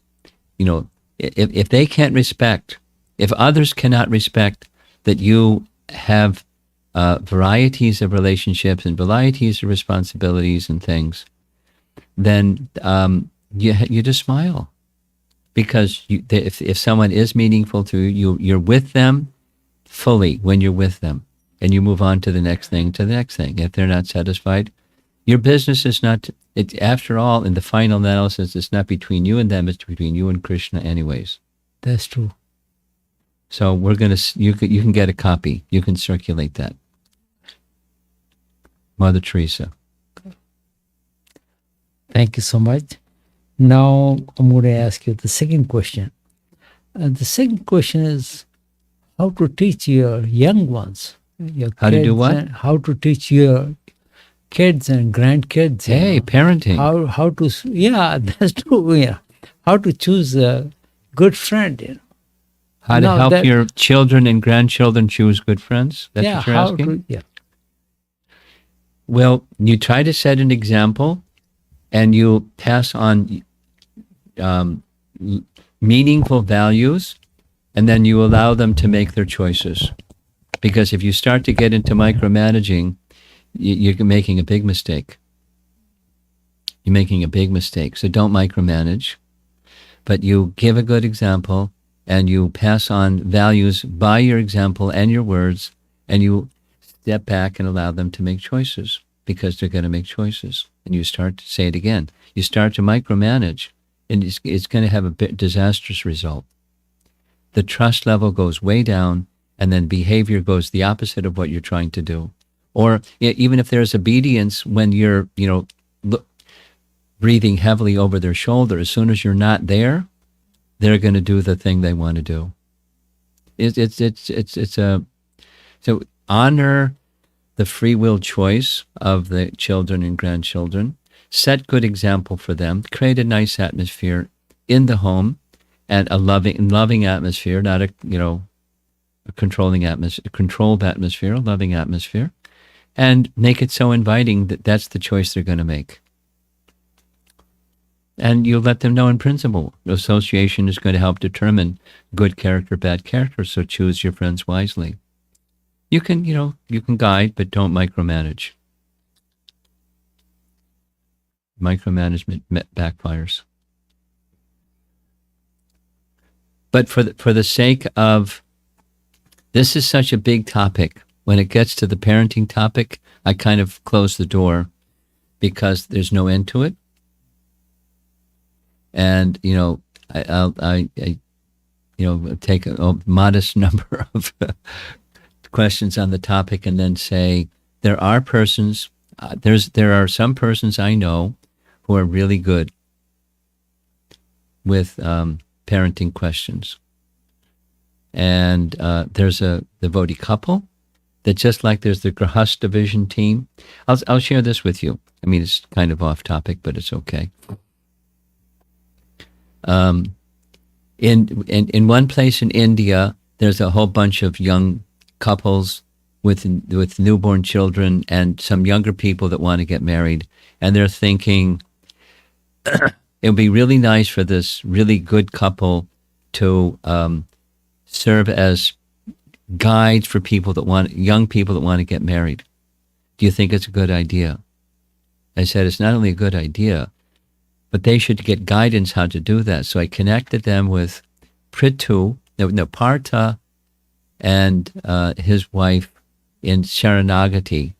if they can't respect, if others cannot respect that you have varieties of relationships and varieties of responsibilities and things, then you just smile. Because if someone is meaningful to you, you're with them fully when you're with them. And you move on to the next thing, If they're not satisfied, your business is not, after all, in the final analysis, it's not between you and them, it's between you and Krishna anyways. That's true. So you can get a copy. You can circulate that. Mother Teresa. Thank you so much. Now I'm going to ask you the second question. The second question is how to teach your young ones. How to do what? How to teach your kids and grandkids. Hey, parenting. How to, yeah, that's true. Yeah. How to choose a good friend. How to help your children and grandchildren choose good friends? That's what you're asking? Well, you try to set an example and you pass on meaningful values, and then you allow them to make their choices. Because if you start to get into micromanaging, you're making a big mistake. You're making a big mistake. So don't micromanage, but you give a good example and you pass on values by your example and your words, and you step back and allow them to make choices because they're going to make choices. And you start to say it again. You start to micromanage, and it's going to have a disastrous result. The trust level goes way down, and then behavior goes the opposite of what you're trying to do. Or even if there's obedience when you're, breathing heavily over their shoulder, as soon as you're not there, they're going to do the thing they want to do. So honor the free will choice of the children and grandchildren. Set good example for them. Create a nice atmosphere in the home, and a loving atmosphere, not a controlled atmosphere, a loving atmosphere, and make it so inviting that that's the choice they're going to make. And you let them know in principle, association is going to help determine good character, bad character, so choose your friends wisely. You can guide, but don't micromanage. Micromanagement backfires. But for the sake of, this is such a big topic. When it gets to the parenting topic, I kind of close the door because there's no end to it. And I take a modest number of questions on the topic, and then say there are persons. There are some persons I know who are really good with parenting questions, and there's a devotee couple that, just like there's the Grahast division team. I'll share this with you. I mean, it's kind of off topic, but it's okay. In one place in India, there's a whole bunch of young couples with newborn children and some younger people that want to get married, and they're thinking it would be really nice for this really good couple to serve as guides for young people that want to get married. Do you think it's a good idea? I said, it's not only a good idea, but they should get guidance how to do that. So I connected them with Partha and his wife in Sharanagati,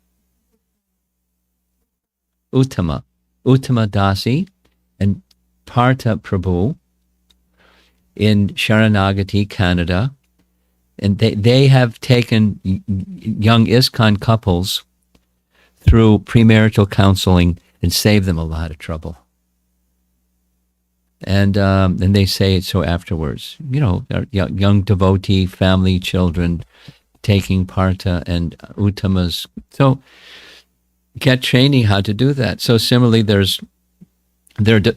Uttama Dasi and Partha Prabhu in Sharanagati, Canada. And they have taken young ISKCON couples through premarital counseling and saved them a lot of trouble. And they say it so afterwards. Young devotee, family, children, taking Partha and Uttama's. So get training how to do that. So similarly, there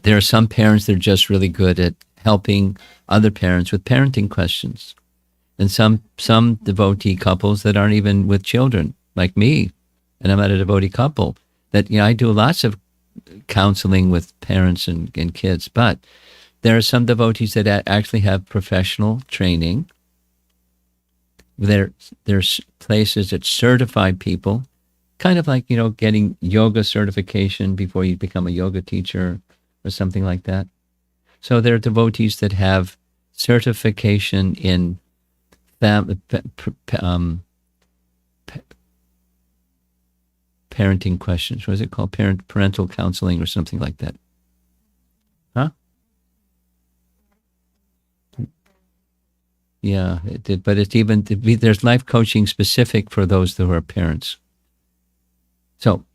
are some parents that are just really good at helping other parents with parenting questions. And some devotee couples that aren't even with children, like me, and I'm at a devotee couple, that I do lots of counseling with parents and kids. But there are some devotees that actually have professional training. There's places that certify people, kind of like, getting yoga certification before you become a yoga teacher or something like that. So there are devotees that have certification in parenting questions. What is it called? Parental counseling or something like that. Huh? Yeah, but it's even, there's life coaching specific for those who are parents. So,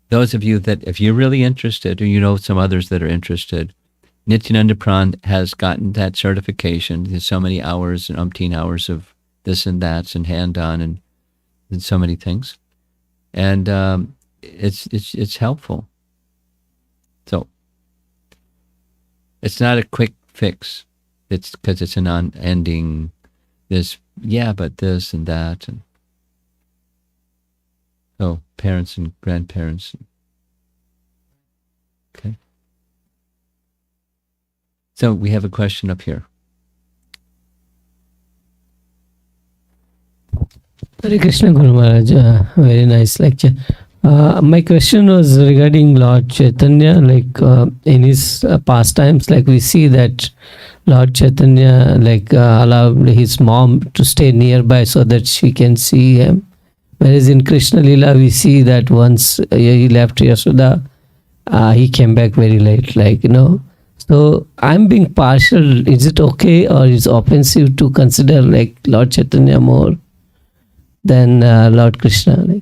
those of you that, if you're really interested, or some others that are interested, Nityananda Pran has gotten that certification. There's so many hours and umpteen hours of this and that and hand-on and so many things. And it's helpful. So, it's not a quick fix. It's because it's a non-ending, but this and that. And so, parents and grandparents. Okay. So, we have a question up here. Hare Krishna Guru Maharaj, very nice lecture. My question was regarding Lord Chaitanya, in his pastimes, we see that Lord Chaitanya allowed his mom to stay nearby so that she can see him. Whereas in Krishna Lila, we see that once he left Yashoda, he came back very late, So I'm being partial. Is it okay or is it offensive to consider Lord Chaitanya more than Lord Krishna,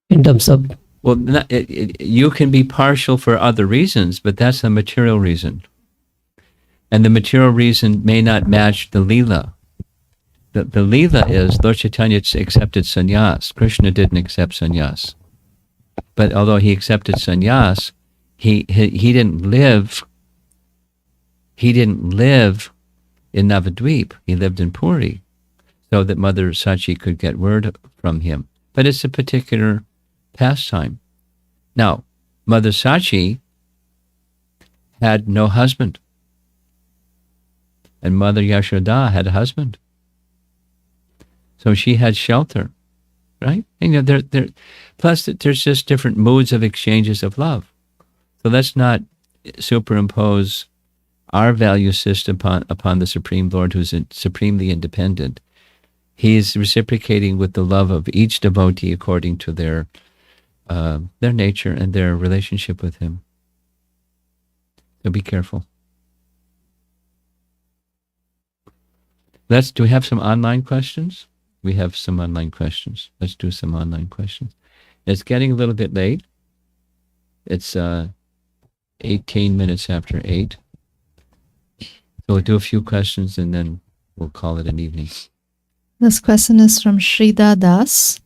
in terms of? Well, you can be partial for other reasons, but that's a material reason. And the material reason may not match the Leela. The Leela is Lord Chaitanya accepted sannyas. Krishna didn't accept sannyas. But although he accepted sannyas, he didn't live in Navadvip. He lived in Puri, so that Mother Sachi could get word from him. But it's a particular pastime. Now, Mother Sachi had no husband, and Mother Yashoda had a husband. So she had shelter, right? And plus there's just different moods of exchanges of love. So let's not superimpose our value system upon the Supreme Lord, who's supremely independent. He is reciprocating with the love of each devotee according to their nature and their relationship with him. So be careful. Do we have some online questions? We have some online questions. Let's do some online questions. It's getting a little bit late. It's 18 minutes after 8. So we'll do a few questions and then we'll call it an evening. This question is from Shrida Das.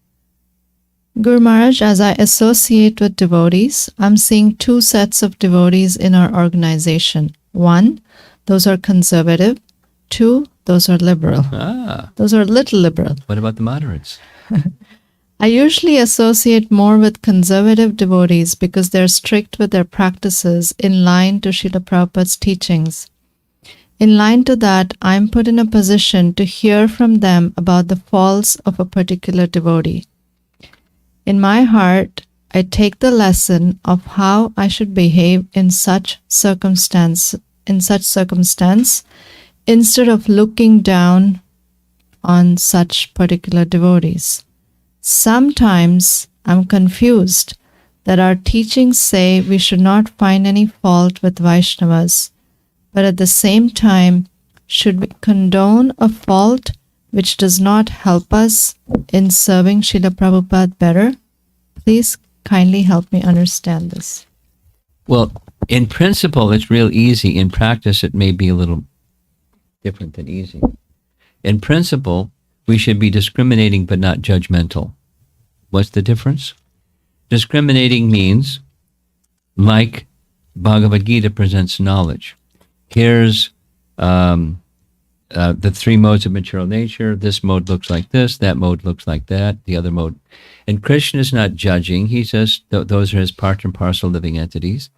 Guru Maharaj, as I associate with devotees, I'm seeing two sets of devotees in our organization. One, those are conservative. Two, those are liberal. Those are a little liberal. What about the moderates? I usually associate more with conservative devotees because they're strict with their practices in line to Srila Prabhupada's teachings. In line to that, I'm put in a position to hear from them about the faults of a particular devotee. In my heart, I take the lesson of how I should behave in such circumstance, instead of looking down on such particular devotees. Sometimes I'm confused that our teachings say we should not find any fault with Vaishnavas, but at the same time, should we condone a fault which does not help us in serving Srila Prabhupada better? Please kindly help me understand this. Well, in principle, it's real easy. In practice, it may be a little different than easy. In principle, we should be discriminating but not judgmental. What's the difference? Discriminating means, like Bhagavad-gita presents knowledge. Here's the three modes of material nature. This mode looks like this, that mode looks like that, the other mode. And Krishna is not judging. He says those are his part and parcel living entities.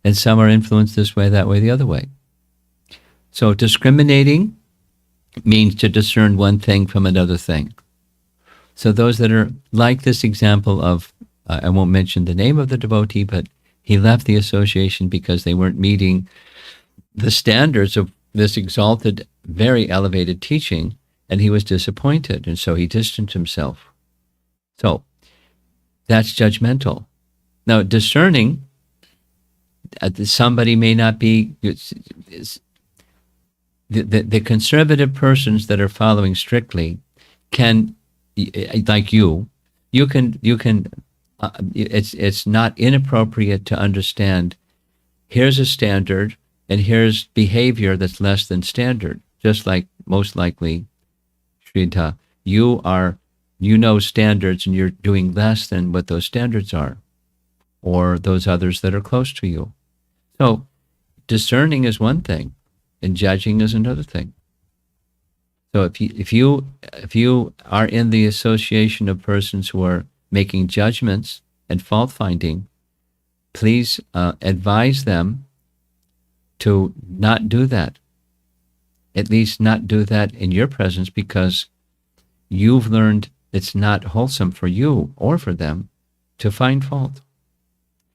And some are influenced this way, that way, the other way. So discriminating means to discern one thing from another thing. So those that are like this example of, I won't mention the name of the devotee, but he left the association because they weren't meeting the standards of this exalted, very elevated teaching, and he was disappointed, and so he distanced himself. So that's judgmental. Now, discerning, somebody may not be, the conservative persons that are following strictly can, like you can, it's not inappropriate to understand, here's a standard, and here's behavior that's less than standard. Just like, most likely, Shrita, you know standards and you're doing less than what those standards are, or those others that are close to you. So discerning is one thing, and judging is another thing. So if you are in the association of persons who are making judgments and fault finding, please advise them to not do that. At least not do that in your presence, because you've learned it's not wholesome for you or for them to find fault.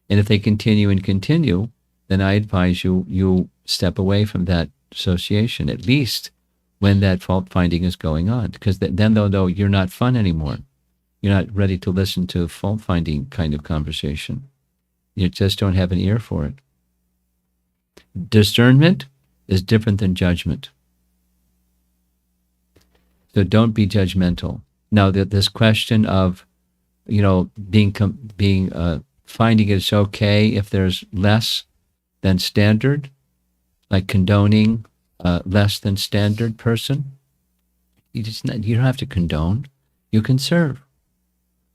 And if they continue, then I advise you step away from that association, at least when that fault finding is going on, because then they'll know you're not fun anymore. You're not ready to listen to fault finding kind of conversation. You just don't have an ear for it. Discernment is different than judgment. So don't be judgmental. Now, this question of, finding it's okay if there's less than standard, like condoning less than standard person, you don't have to condone. You can serve.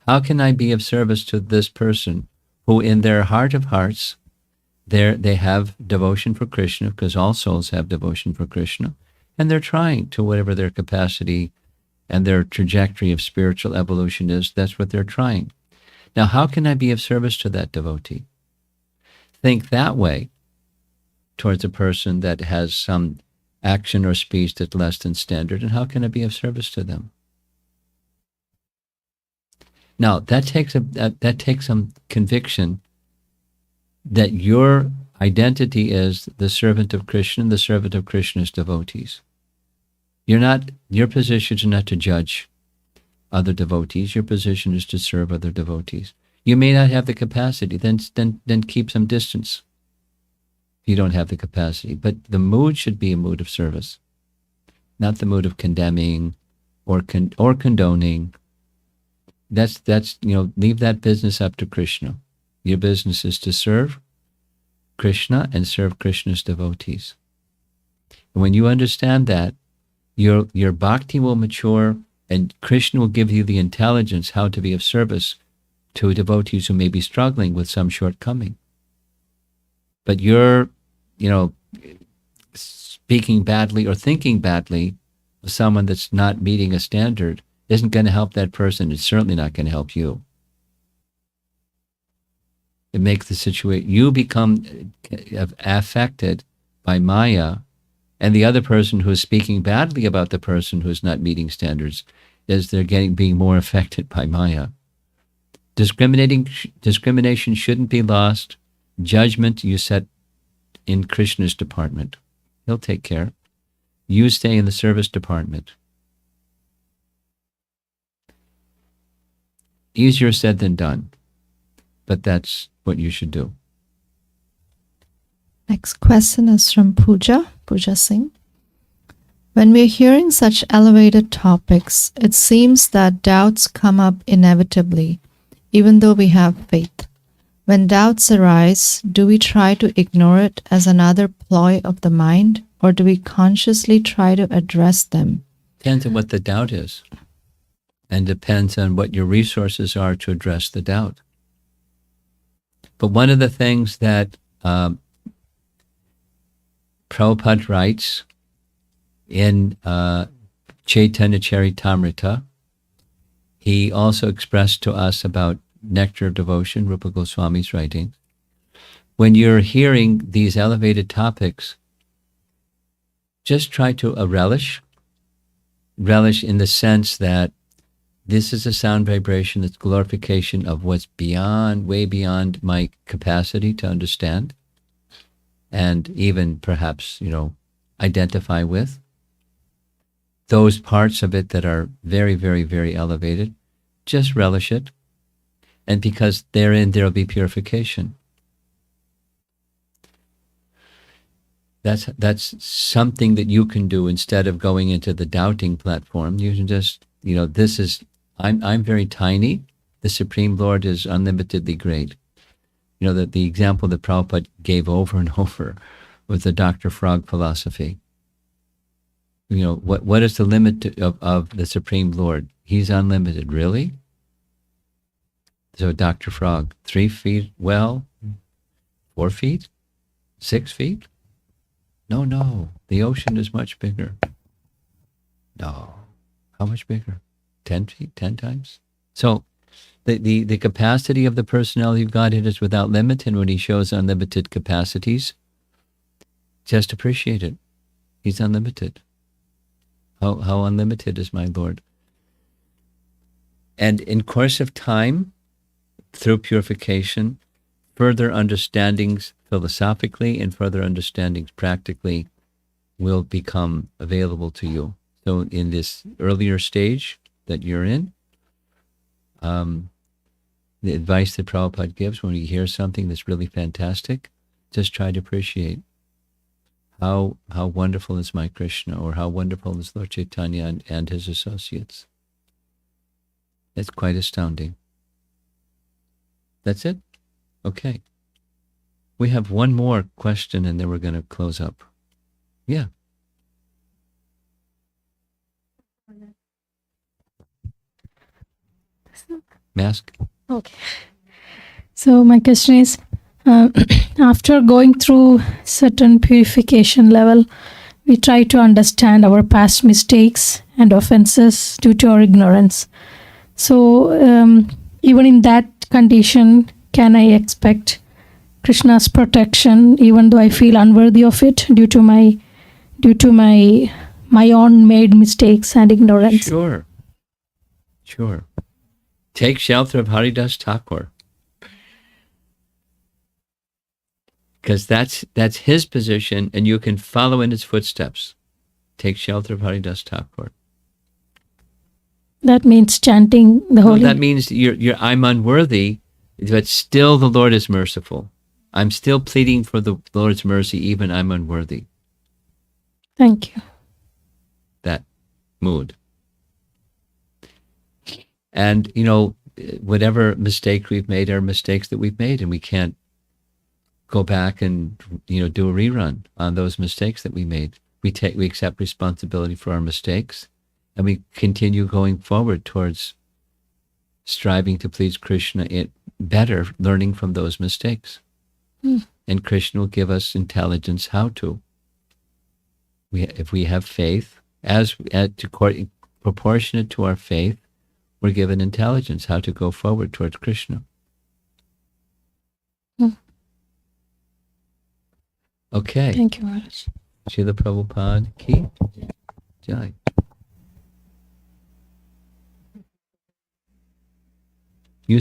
How can I be of service to this person who, in their heart of hearts, they have devotion for Krishna, because all souls have devotion for Krishna, and they're trying to whatever their capacity and their trajectory of spiritual evolution is, that's what they're trying. Now, how can I be of service to that devotee? Think that way towards a person that has some action or speech that's less than standard, and how can I be of service to them? Now, that takes some conviction that your identity is the servant of Krishna, and the servant of Krishna's devotees. Your position is not to judge other devotees. Your position is to serve other devotees. You may not have the capacity, then keep some distance. If you don't have the capacity, but the mood should be a mood of service, not the mood of condemning or condoning. That's leave that business up to Krishna. Your business is to serve Krishna and serve Krishna's devotees. And when you understand that, your bhakti will mature, and Krishna will give you the intelligence how to be of service to devotees who may be struggling with some shortcoming. But you're, speaking badly or thinking badly of someone that's not meeting a standard isn't going to help that person. It's certainly not going to help you. It makes the situation, you become affected by Maya, and the other person who is speaking badly about the person who's not meeting standards they're being more affected by Maya. Discrimination shouldn't be lost. Judgment you set in Krishna's department. He'll take care. You stay in the service department. Easier said than done, but that's what you should do. Next question is from Pooja Singh. When we're hearing such elevated topics, it seems that doubts come up inevitably, even though we have faith. When doubts arise, do we try to ignore it as another ploy of the mind, or do we consciously try to address them? Depends on what the doubt is, and depends on what your resources are to address the doubt. But one of the things that Prabhupada writes in Chaitanya Charitamrita, he also expressed to us about Nectar of Devotion, Rupa Goswami's writing. When you're hearing these elevated topics, just try to relish in the sense that this is a sound vibration that's glorification of what's beyond, way beyond my capacity to understand and even perhaps, identify with. Those parts of it that are very, very, very elevated, just relish it. And because therein there will be purification. That's something that you can do instead of going into the doubting platform. You can just, I'm very tiny. The Supreme Lord is unlimitedly great. That the example that Prabhupada gave over and over was the Dr. Frog philosophy. What is the limit of the Supreme Lord? He's unlimited. Really? So Dr. Frog, 3 feet, 4 feet? 6 feet? No, the ocean is much bigger. No, how much bigger? 10 feet, 10 times? So the capacity of the personality of Godhead is without limit, and when he shows unlimited capacities, just appreciate it. He's unlimited. How unlimited is my Lord? And in course of time, through purification, further understandings philosophically and further understandings practically will become available to you. So in this earlier stage that you're in, the advice that Prabhupada gives when you hear something that's really fantastic, just try to appreciate how wonderful is my Krishna, or how wonderful is Lord Chaitanya and his associates. It's quite astounding. That's it? Okay. We have one more question and then we're going to close up. Yeah. Mask? Okay. So my question is, after going through certain purification level, we try to understand our past mistakes and offenses due to our ignorance. So even in that condition, can I expect Krishna's protection even though I feel unworthy of it due to my own made mistakes and ignorance? Sure. Take shelter of Haridas Thakur. Because that's his position, and you can follow in his footsteps. Take shelter of Haridas Thakur. That means chanting the holy. That means I'm unworthy, but still the Lord is merciful. I'm still pleading for the Lord's mercy, even I'm unworthy. Thank you. That mood. And, whatever mistake we've made are mistakes that we've made, and we can't go back and, do a rerun on those mistakes that we made. We accept responsibility for our mistakes, and we continue going forward towards striving to please Krishna better, learning from those mistakes. And Krishna will give us intelligence how to. If we have faith, proportionate to our faith, we're given intelligence how to go forward towards Krishna. Okay. Thank you, Maharaj. Srila Prabhupada ki Jai.